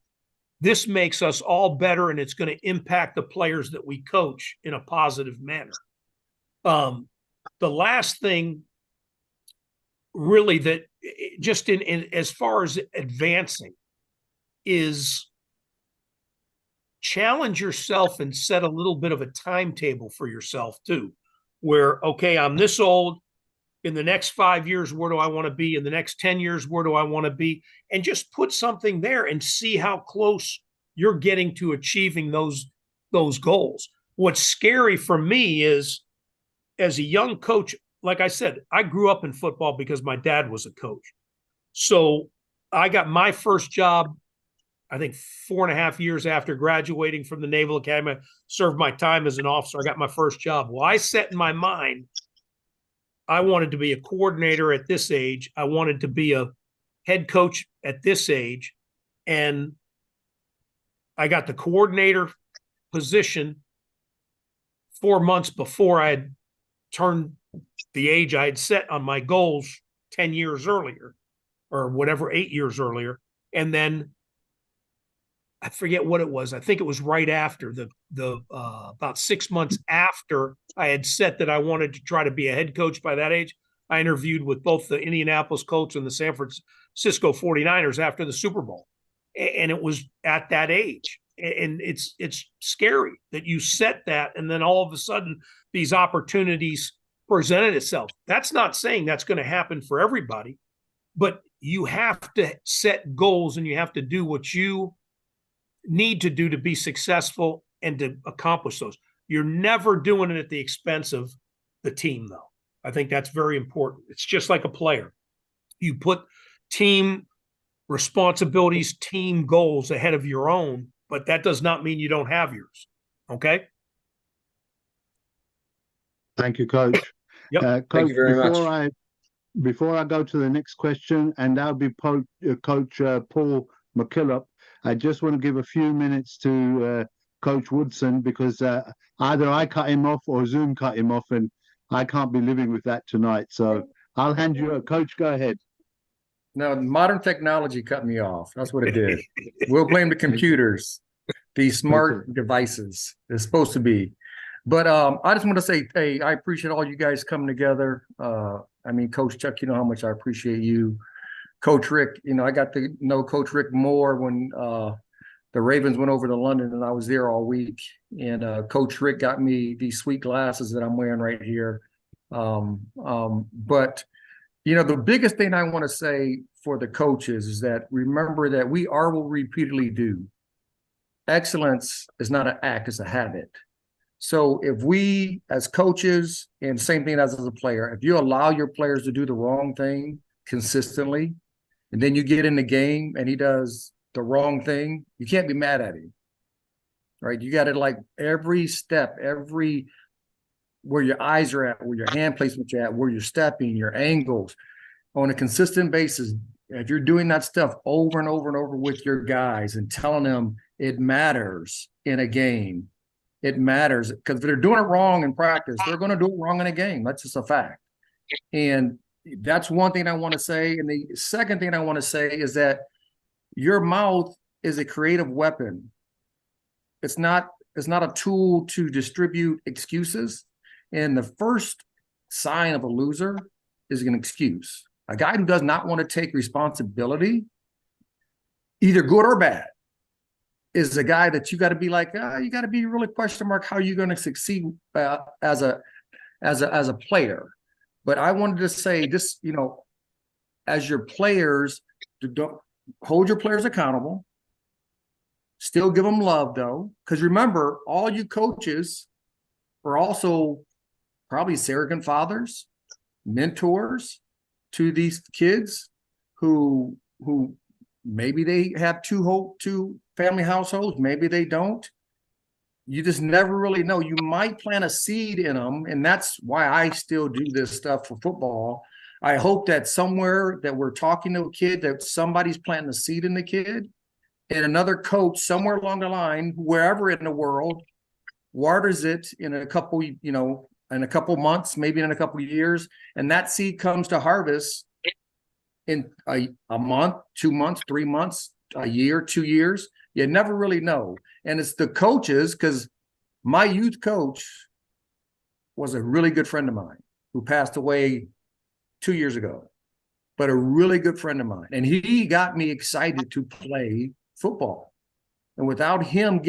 This makes us all better, and it's going to impact the players that we coach in a positive manner. The last thing, really, that just in as far as advancing, is challenge yourself and set a little bit of a timetable for yourself too, where, okay, I'm this old. In the next 5 years, where do I want to be? In the next 10 years, where do I want to be? And just put something there and see how close you're getting to achieving those goals. What's scary for me is, as a young coach, like I said, I grew up in football because my dad was a coach. So I got my first job, I think 4.5 years after graduating from the Naval Academy. I served my time as an officer. I got my first job. Well, I set in my mind, I wanted to be a coordinator at this age. I wanted to be a head coach at this age. And I got the coordinator position 4 months before I had turned the age I had set on my goals 10 years earlier, or whatever, 8 years earlier. And then I forget what it was. I think it was right after about 6 months after I had set that I wanted to try to be a head coach by that age. I interviewed with both the Indianapolis Colts and the San Francisco 49ers after the Super Bowl. And it was at that age. And it's scary that you set that, and then all of a sudden these opportunities presented itself. That's not saying that's going to happen for everybody, but you have to set goals, and you have to do what you need to do to be successful and to accomplish those. You're never doing it at the expense of the team, though. I think that's very important. It's just like a player. You put team responsibilities, team goals ahead of your own, but that does not mean you don't have yours. Okay? Thank you, Coach. Yep. Coach, Thank you very much. Before I go to the next question, and that'll be Coach Paul McKillop, I just want to give a few minutes to Coach Woodson, because either I cut him off or Zoom cut him off, and I can't be living with that tonight. So I'll hand you, Coach, go ahead. No, modern technology cut me off. That's what it did. We'll blame the computers, these smart devices. It's supposed to be. But I just want to say, hey, I appreciate all you guys coming together. I mean, Coach Chuck, you know how much I appreciate you. Coach Rick, you know, I got to know Coach Rick more when the Ravens went over to London and I was there all week. And Coach Rick got me these sweet glasses that I'm wearing right here. But, you know, the biggest thing I want to say for the coaches is that remember that we are what we repeatedly do. Excellence is not an act, it's a habit. So if we as coaches, and same thing as a player, if you allow your players to do the wrong thing consistently, and then you get in the game and he does the wrong thing, you can't be mad at him, right? You got to like every step, every where your eyes are at, where your hand placement are at, where you're stepping, your angles on a consistent basis. If you're doing that stuff over and over and over with your guys and telling them it matters in a game, it matters because if they're doing it wrong in practice, they're going to do it wrong in a game. That's just a fact. And that's one thing I want to say. And the second thing I want to say is that your mouth is a creative weapon. It's not a tool to distribute excuses. And the first sign of a loser is an excuse. A guy who does not want to take responsibility, either good or bad, is a guy that you got to be like, you got to be really question mark how you're going to succeed as a player. But I wanted to say this, you know, as your players, don't hold your players accountable. Still give them love, though, because remember, all you coaches are also probably surrogate fathers, mentors to these kids who maybe they have two family households, maybe they don't. You just never really know. You might plant a seed in them, and that's why I still do this stuff for football. I hope that somewhere that we're talking to a kid, that somebody's planting a seed in the kid, and another coach somewhere along the line, wherever in the world, waters it in a couple, you know, in a couple months, maybe in a couple of years, and that seed comes to harvest in a month, 2 months, 3 months, a year, 2 years. You never really know. And it's the coaches, because my youth coach was a really good friend of mine who passed away 2 years ago, but a really good friend of mine. And he got me excited to play football. And without him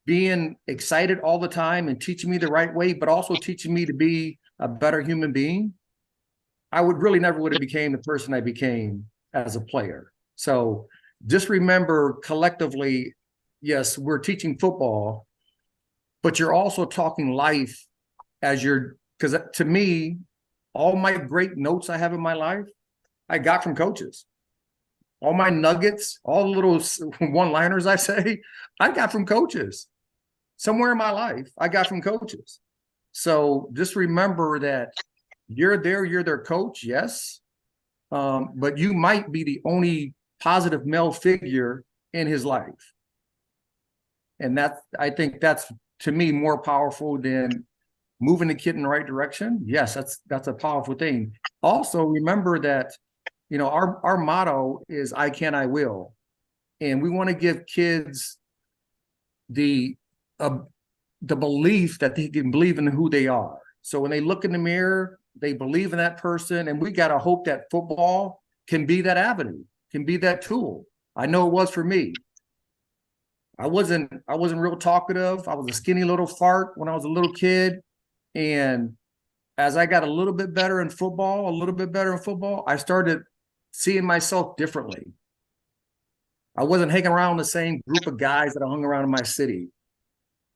being excited all the time and teaching me the right way, but also teaching me to be a better human being, I would have became the person I became as a player. So just remember collectively, yes, we're teaching football, but you're also talking life because to me, all my great notes I have in my life, I got from coaches. All my nuggets, all the little one-liners I say, I got from coaches. Somewhere in my life, I got from coaches. So just remember that you're their coach, yes, but you might be the only positive male figure in his life. And I think that's, to me, more powerful than moving the kid in the right direction. Yes, that's a powerful thing. Also, remember that, you know, our motto is I can, I will. And we want to give kids the belief that they can believe in who they are. So when they look in the mirror, they believe in that person. And we got to hope that football can be that avenue, can be that tool. I know it was for me. I wasn't real talkative. I was a skinny little fart when I was a little kid. And as I got a little bit better in football, I started seeing myself differently. I wasn't hanging around the same group of guys that I hung around in my city.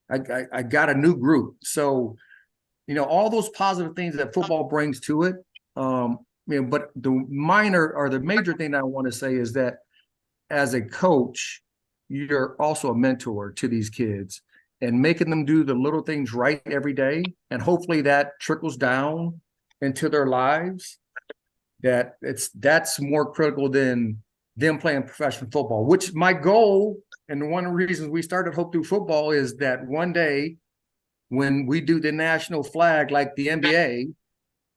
I got a new group. So, you know, all those positive things that football brings to it. You know, but the minor or the major thing that I want to say is that as a coach, you're also a mentor to these kids and making them do the little things right every day. And hopefully that trickles down into their lives. That's more critical than them playing professional football, which my goal, and one of the reasons we started Hope Through Football, is that one day when we do the national flag like the NBA,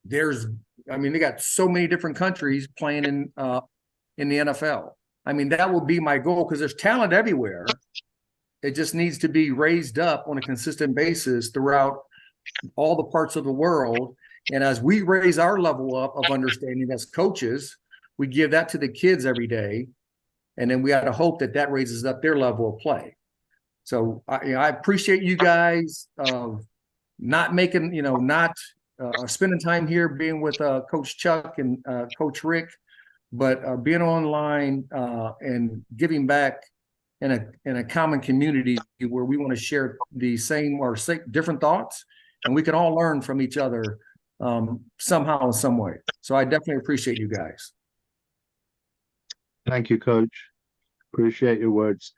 they got so many different countries playing in the NFL. I mean, that would be my goal because there's talent everywhere. It just needs to be raised up on a consistent basis throughout all the parts of the world. And as we raise our level up of understanding as coaches, we give that to the kids every day. And then we got to hope that that raises up their level of play. So I appreciate you guys not making, not spending time here being with Coach Chuck and Coach Rick, but being online and giving back in a common community where we want to share the same or different thoughts, and we can all learn from each other somehow in some way. So I definitely appreciate you guys. Thank you, Coach. Appreciate your words.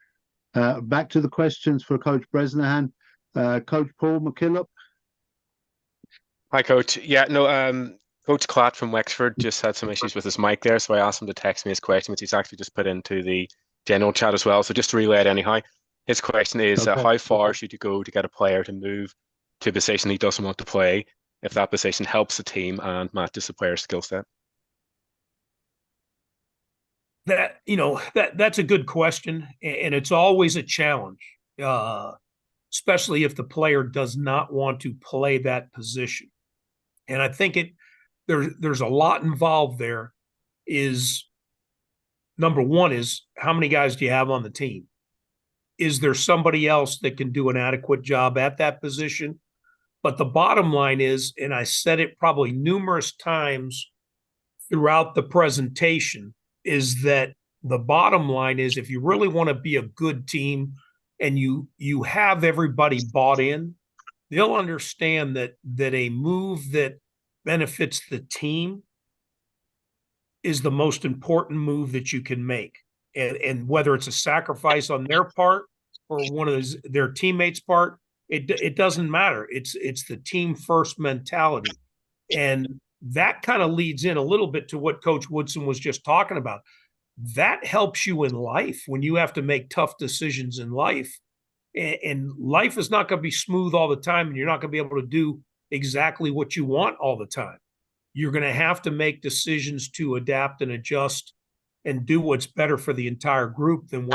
Back to the questions for Coach Bresnahan. Coach Paul McKillop. Hi, Coach. Yeah, no, Coach Clatt from Wexford just had some issues with his mic there, so I asked him to text me his question, which he's actually just put into the general chat as well. So just to relay it anyhow, his question is, Okay. how far should you go to get a player to move to a position he doesn't want to play if that position helps the team and matches the player's skill set? That's a good question, and it's always a challenge, especially if the player does not want to play that position. And I think there's a lot involved there. Is number one is how many guys do you have on the team? Is there somebody else that can do an adequate job at that position? But the bottom line is, and I said it probably numerous times throughout the presentation, is that the bottom line is if you really want to be a good team and you have everybody bought in, they'll understand that a move that benefits the team is the most important move that you can make. And whether it's a sacrifice on their part or one of their teammates' part, it doesn't matter. It's the team first mentality. And that kind of leads in a little bit to what Coach Woodson was just talking about. That helps you in life when you have to make tough decisions in life. And life is not going to be smooth all the time, and you're not going to be able to do exactly what you want all the time. You're going to have to make decisions to adapt and adjust and do what's better for the entire group than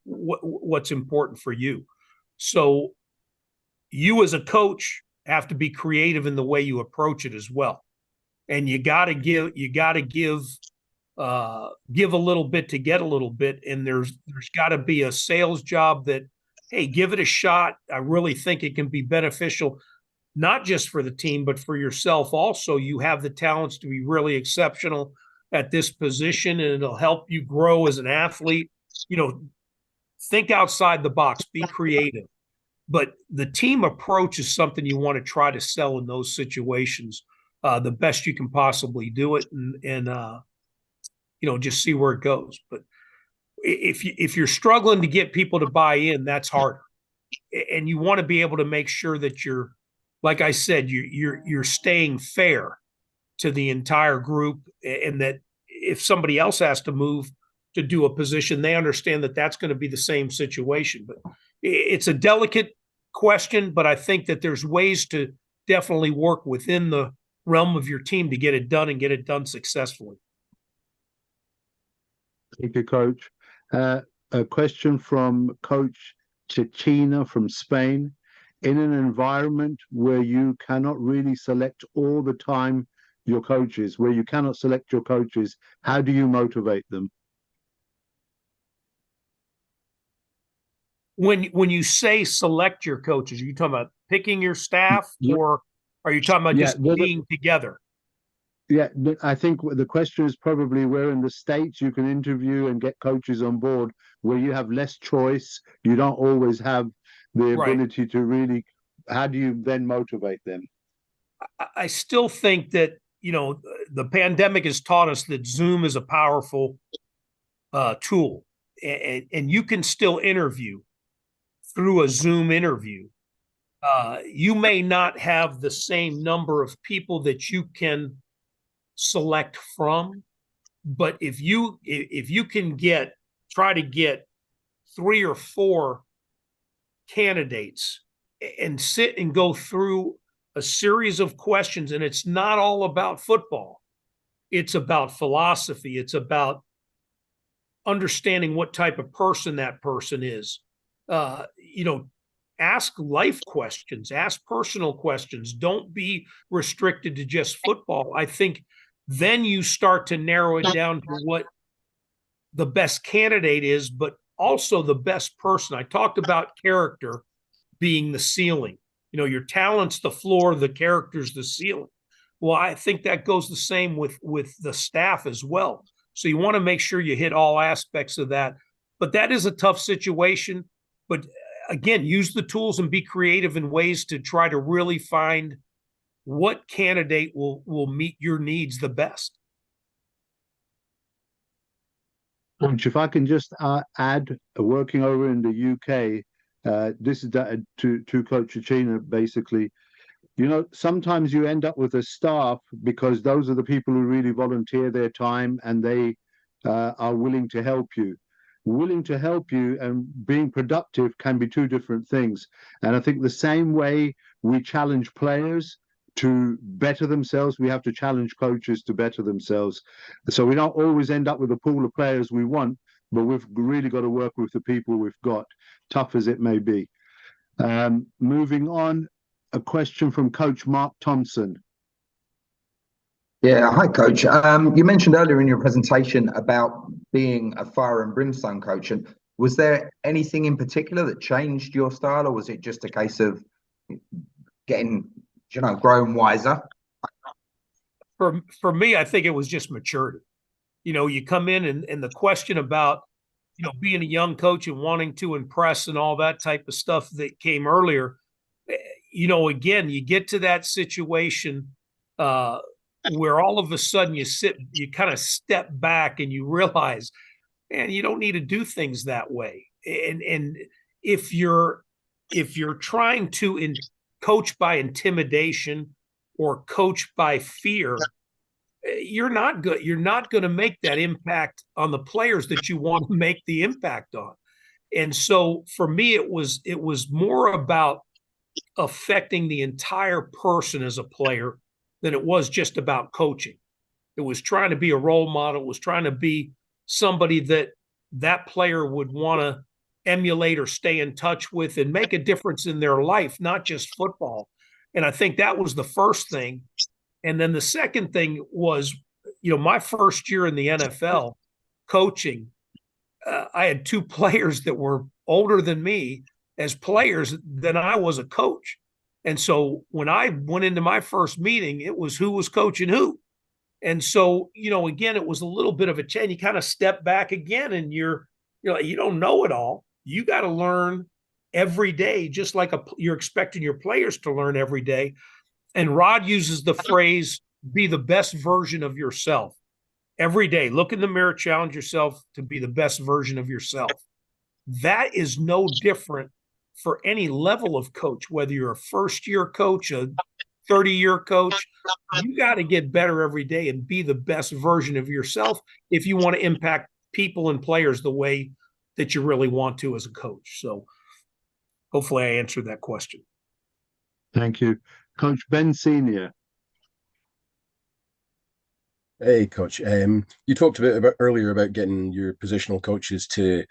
what's important for you. So you as a coach have to be creative in the way you approach it as well. And you got to give a little bit to get a little bit. And there's got to be a sales job that, hey, give it a shot. I really think it can be beneficial, not just for the team, but for yourself also. You have the talents to be really exceptional at this position, and it'll help you grow as an athlete. Think outside the box, be creative. But the team approach is something you want to try to sell in those situations the best you can possibly do it, and just see where it goes. But if you're struggling to get people to buy in, that's harder. And you want to be able to make sure that you're, like I said, you're staying fair to the entire group, and that if somebody else has to move to do a position, they understand that that's going to be the same situation. But it's a delicate question, but I think that there's ways to definitely work within the realm of your team to get it done and get it done successfully. Thank you, Coach. A question from Coach Chichina from Spain. In an environment where you cannot really select all the time your coaches, where you cannot select your coaches, how do you motivate them? When you say select your coaches, are you talking about picking your staff, or are you talking about just being together? Yeah, I think the question is probably where in the States you can interview and get coaches on board, where you have less choice, you don't always have the ability to really, how do you then motivate them? I still think that, the pandemic has taught us that Zoom is a powerful tool, and you can still interview through a Zoom interview. You may not have the same number of people that you can select from, but if you can try to get 3 or 4 candidates and sit and go through a series of questions, and it's not all about football, it's about philosophy, it's about understanding what type of person that person is, ask life questions, ask personal questions. Don't be restricted to just football. I think then you start to narrow it down to what the best candidate is, but also the best person. I talked about character being the ceiling. Your talent's the floor, the character's the ceiling. Well, I think that goes the same with the staff as well. So you want to make sure you hit all aspects of that. But that is a tough situation. But again, use the tools and be creative in ways to try to really find what candidate will meet your needs the best. Coach, if I can just add, working over in the UK, this is to Coach Achina, basically. Sometimes you end up with a staff because those are the people who really volunteer their time and they are willing to help you. Willing to help you and being productive can be two different things. And I think the same way we challenge players to better themselves, we have to challenge coaches to better themselves. So we don't always end up with a pool of players we want, but we've really got to work with the people we've got, tough as it may be. Moving on, a question from Coach Mark Thompson. Yeah, hi, Coach. You mentioned earlier in your presentation about being a fire and brimstone coach. And was there anything in particular that changed your style, or was it just a case of getting, growing wiser? For me, I think it was just maturity. You come in and the question about, being a young coach and wanting to impress and all that type of stuff that came earlier, again, you get to that situation where all of a sudden you kind of step back and you realize, man, you don't need to do things that way. And if you're trying to coach by intimidation or coach by fear, you're not good. You're not going to make that impact on the players that you want to make the impact on. And so for me, it was more about affecting the entire person as a player than it was just about coaching. It was trying to be a role model. It was trying to be somebody that player would want to emulate or stay in touch with and make a difference in their life, not just football. And I think that was the first thing. And then the second thing was, my first year in the NFL coaching, I had two players that were older than me as players than I was a coach. And so when I went into my first meeting, it was who was coaching who. And so, again, it was a little bit of a change. You kind of step back again and you're like, you don't know it all. You got to learn every day, just like you're expecting your players to learn every day. And Rod uses the phrase, be the best version of yourself. Every day, look in the mirror, challenge yourself to be the best version of yourself. That is no different for any level of coach, whether you're a first-year coach, a 30-year coach. You got to get better every day and be the best version of yourself if you want to impact people and players the way that you really want to as a coach. So hopefully I answered that question. Thank you. Coach Ben Senior. Hey, Coach. You talked a bit about earlier about getting your positional coaches to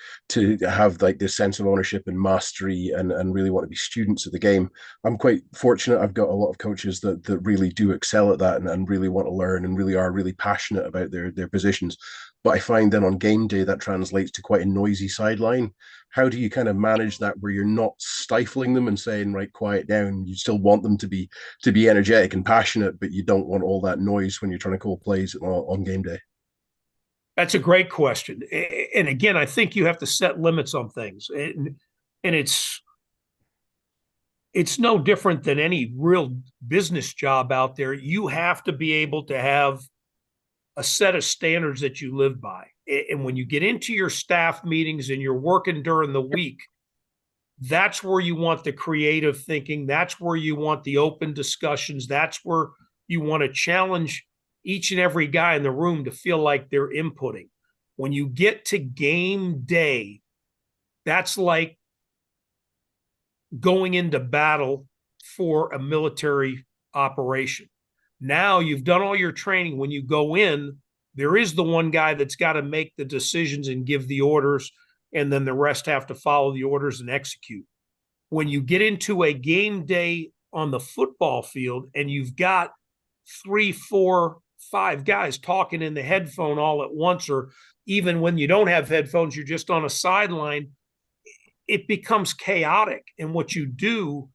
have like this sense of ownership and mastery and really want to be students of the game. I'm quite fortunate. I've got a lot of coaches that really do excel at that and really want to learn and really are really passionate about their positions. But I find then on game day that translates to quite a noisy sideline. How do you kind of manage that where you're not stifling them and saying, right, quiet down? You still want them to be energetic and passionate, but you don't want all that noise when you're trying to call plays on game day. That's a great question. And again, I think you have to set limits on things. And it's no different than any real business job out there. You have to be able to have a set of standards that you live by. And when you get into your staff meetings and you're working during the week, that's where you want the creative thinking. That's where you want the open discussions. That's where you want to challenge each and every guy in the room to feel like they're inputting. When you get to game day, that's like going into battle for a military operation. Now you've done all your training. When you go in, there is the one guy that's got to make the decisions and give the orders, and then the rest have to follow the orders and execute. when you get into a game day on the football field and you've got 3, 4, 5 guys talking in the headphone all at once, or even when you don't have headphones, you're just on a sideline, it becomes chaotic. And what you do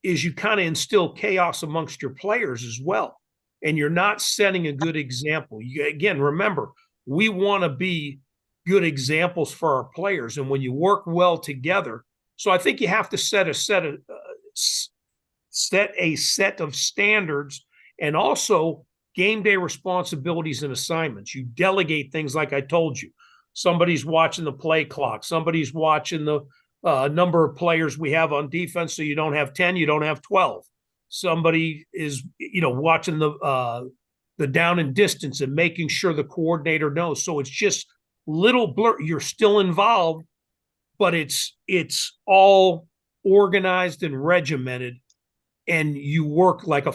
is you kind of instill chaos amongst your players as well. And you're not setting a good example. Again, remember, we want to be good examples for our players. And when you work well together, so I think you have to set a set of standards, and also game day responsibilities and assignments. You delegate things like I told you. Somebody's watching the play clock. Somebody's watching the number of players we have on defense. So you don't have 10, you don't have 12. Somebody is, watching the down and distance and making sure the coordinator knows. So it's just little blur. You're still involved, but it's all organized and regimented, and you work like a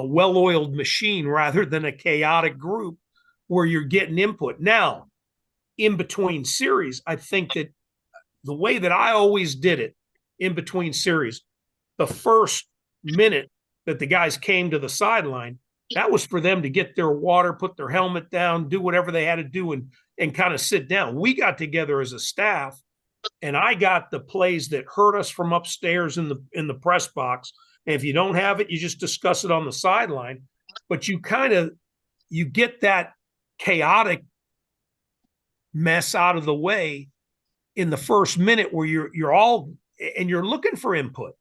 well-oiled machine rather than a chaotic group where you're getting input. Now, in between series, I think that the way that I always did it in between series, the first minute that the guys came to the sideline, that was for them to get their water, put their helmet down, do whatever they had to do, and kind of sit down. We got together as a staff, and I got the plays that hurt us from upstairs in the press box. And if you don't have it, you just discuss it on the sideline. But you get that chaotic mess out of the way in the first minute, where you're all, and you're looking for input.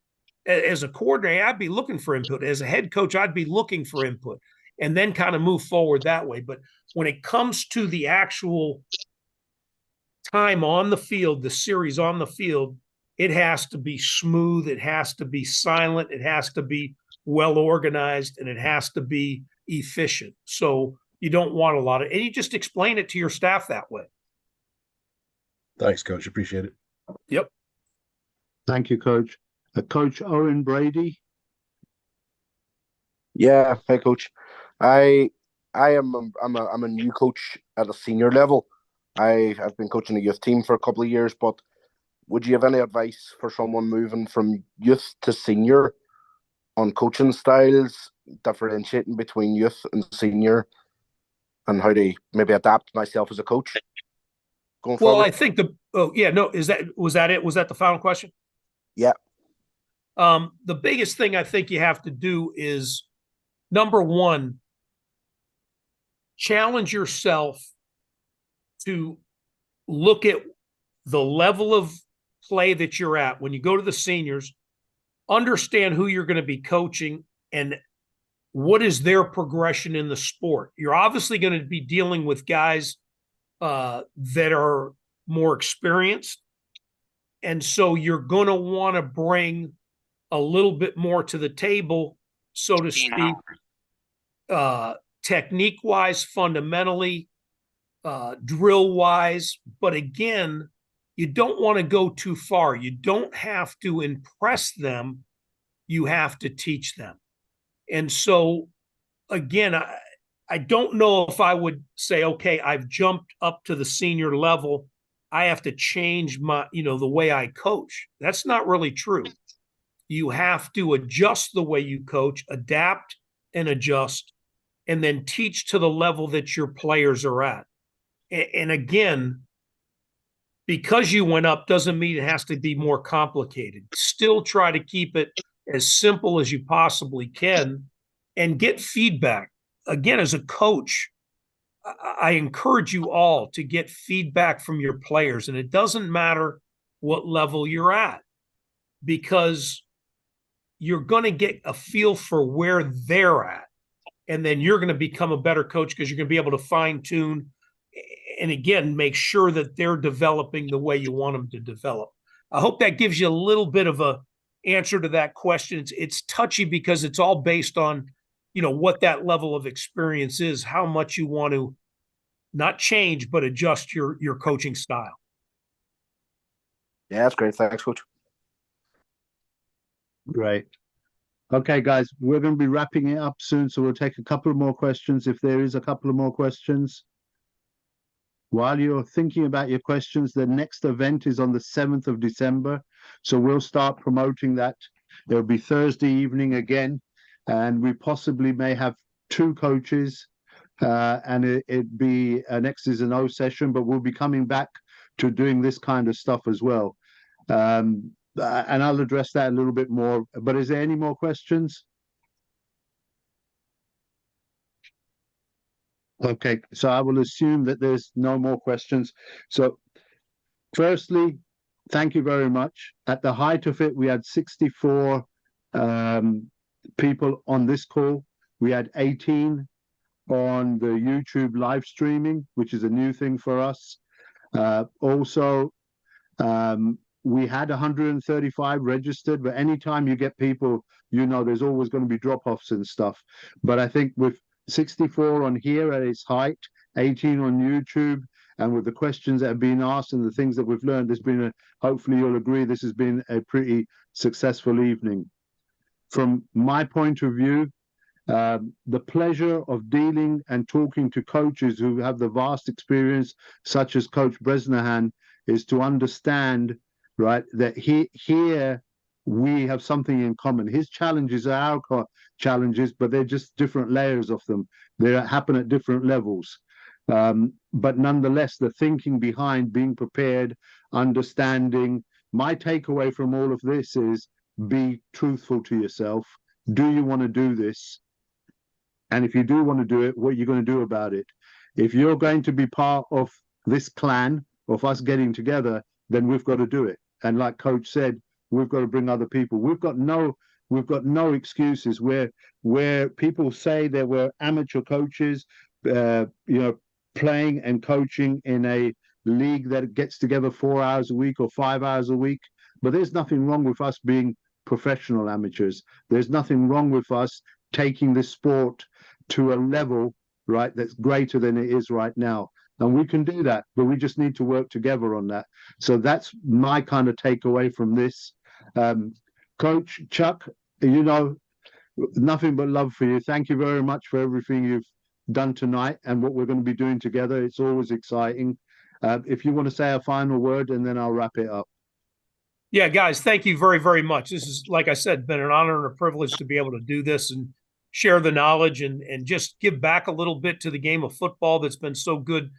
As a coordinator, I'd be looking for input. As a head coach, I'd be looking for input, and then kind of move forward that way. But when it comes to the actual time on the field, the series on the field, it has to be smooth. It has to be silent. It has to be well organized, and it has to be efficient. So you don't want a lot of, and you just explain it to your staff that way. Thanks, Coach. Appreciate it. Yep. Thank you, Coach. Coach Owen Brady. Yeah, hi, Coach. I'm a new coach at a senior level. I've been coaching a youth team for a couple of years, but would you have any advice for someone moving from youth to senior on coaching styles, differentiating between youth and senior, and how to maybe adapt myself as a coach going Well, forward? I think was that it? Was that the final question? Yeah. The biggest thing I think you have to do is, number one, challenge yourself to look at the level of play that you're at when you go to the seniors, understand who you're going to be coaching and what is their progression in the sport. You're obviously going to be dealing with guys that are more experienced, and so you're going to want to bring a little bit more to the table, so to speak, technique-wise, fundamentally, drill-wise. But again, you don't want to go too far. You don't have to impress them. You have to teach them. And so, again, I don't know if I would say, okay, I've jumped up to the senior level, I have to change the way I coach. That's not really true. You have to adjust the way you coach, adapt and adjust, and then teach to the level that your players are at. And again, because you went up doesn't mean it has to be more complicated. Still try to keep it as simple as you possibly can and get feedback. Again, as a coach, I encourage you all to get feedback from your players, and it doesn't matter what level you're at, because you're going to get a feel for where they're at, and then you're going to become a better coach because you're going to be able to fine tune and, again, make sure that they're developing the way you want them to develop. I hope that gives you a little bit of a answer to that question. It's touchy because it's all based on, what that level of experience is, how much you want to not change, but adjust your coaching style. Yeah, that's great. Thanks, Coach. Great. Okay, guys, we're going to be wrapping it up soon, so we'll take a couple of more questions if there is a couple of more questions. while you're thinking about your questions, the next event is on the 7th of December. So we'll start promoting that. It'll be Thursday evening again, and we possibly may have 2 coaches, and it'd be an X's and O session, but we'll be coming back to doing this kind of stuff as well. And I'll address that a little bit more. But is there any more questions? Okay, so I will assume that there's no more questions. So firstly, thank you very much. At the height of it, we had 64 people on this call. We had 18 on the YouTube live streaming, which is a new thing for us. Also, we had 135 registered, but anytime you get people, you know, there's always going to be drop-offs and stuff. But I think with 64 on here at its height, 18 on YouTube, and with the questions that have been asked and the things that we've learned, there's been hopefully you'll agree, this has been a pretty successful evening. From my point of view, the pleasure of dealing and talking to coaches who have the vast experience, such as Coach Bresnahan, is to understand, right, that here we have something in common. His challenges are our challenges, but they're just different layers of them. They happen at different levels. But nonetheless, the thinking behind being prepared, understanding. My takeaway from all of this is be truthful to yourself. Do you want to do this? And if you do want to do it, what are you going to do about it? If you're going to be part of this clan of us getting together, then we've got to do it. And like Coach said, we've got to bring other people. We've got no excuses where people say there were amateur coaches, playing and coaching in a league that gets together 4 hours a week or 5 hours a week. But there's nothing wrong with us being professional amateurs. There's nothing wrong with us taking this sport to a level, right, that's greater than it is right now. And we can do that, but we just need to work together on that. So that's my kind of takeaway from this. Coach Chuck, you know, nothing but love for you. Thank you very much for everything you've done tonight and what we're going to be doing together. It's always exciting. If you want to say a final word, and then I'll wrap it up. Yeah, guys, thank you very, very much. This is, like I said, been an honor and a privilege to be able to do this and share the knowledge and just give back a little bit to the game of football that's been so good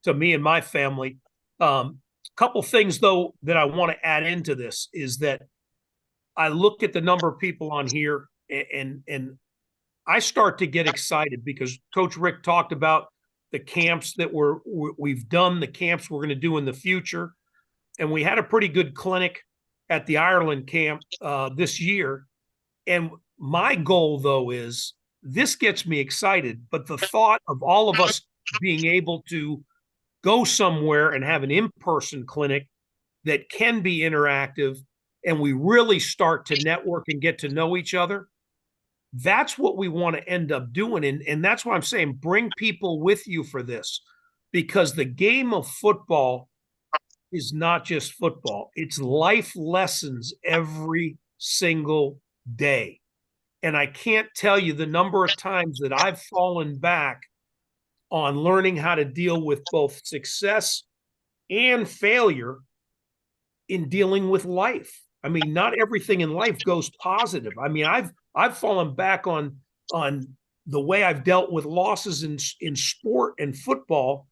to me and my family. Couple things, though, that I want to add into this is that I look at the number of people on here and I start to get excited because Coach Rick talked about the camps that we've done, the camps we're going to do in the future. And we had a pretty good clinic at the Ireland camp this year. And my goal, though, is this gets me excited, but the thought of all of us being able to go somewhere and have an in-person clinic that can be interactive and we really start to network and get to know each other, that's what we want to end up doing. And that's why I'm saying bring people with you for this, because the game of football is not just football. It's life lessons every single day. And I can't tell you the number of times that I've fallen back on learning how to deal with both success and failure in dealing with life. I mean, not everything in life goes positive. I mean, I've fallen back on the way I've dealt with losses in sport and football,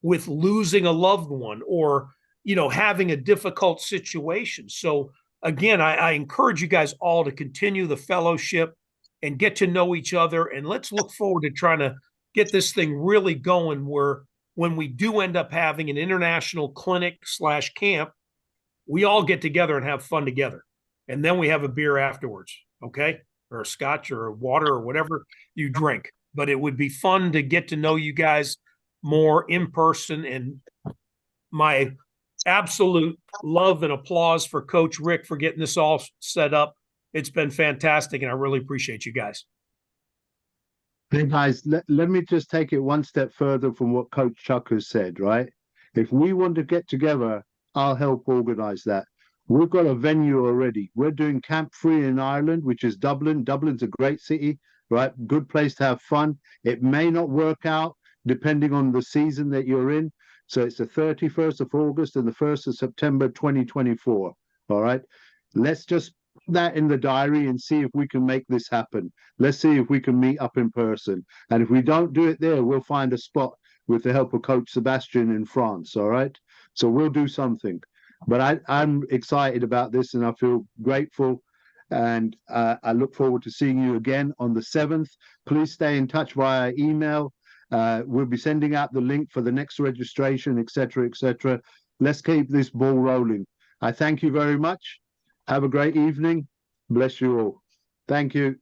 with losing a loved one or, you know, having a difficult situation. So again, I encourage you guys all to continue the fellowship and get to know each other. And let's look forward to trying to get this thing really going, where when we do end up having an international clinic / camp, we all get together and have fun together. And then we have a beer afterwards, okay? Or a scotch or a water or whatever you drink. But it would be fun to get to know you guys more in person. And my absolute love and applause for Coach Rick for getting this all set up. It's been fantastic, and I really appreciate you guys. Hey guys, let me just take it one step further from what Coach Chuck has said, right? If we want to get together, I'll help organize that. We've got a venue already. We're doing Camp Free in Ireland, which is Dublin. Dublin's a great city, right? Good place to have fun. It may not work out depending on the season that you're in, So it's the 31st of August and the 1st of September 2024. All right. Let's just put that in the diary and see if we can make this happen. Let's see if we can meet up in person. And if we don't do it there, we'll find a spot with the help of Coach Sebastian in France. All right. So we'll do something. But I'm excited about this and I feel grateful. And I look forward to seeing you again on the 7th. Please stay in touch via email. We'll be sending out the link for the next registration, etc., etc. Let's keep this ball rolling. I thank you very much. Have a great evening. Bless you all. Thank you.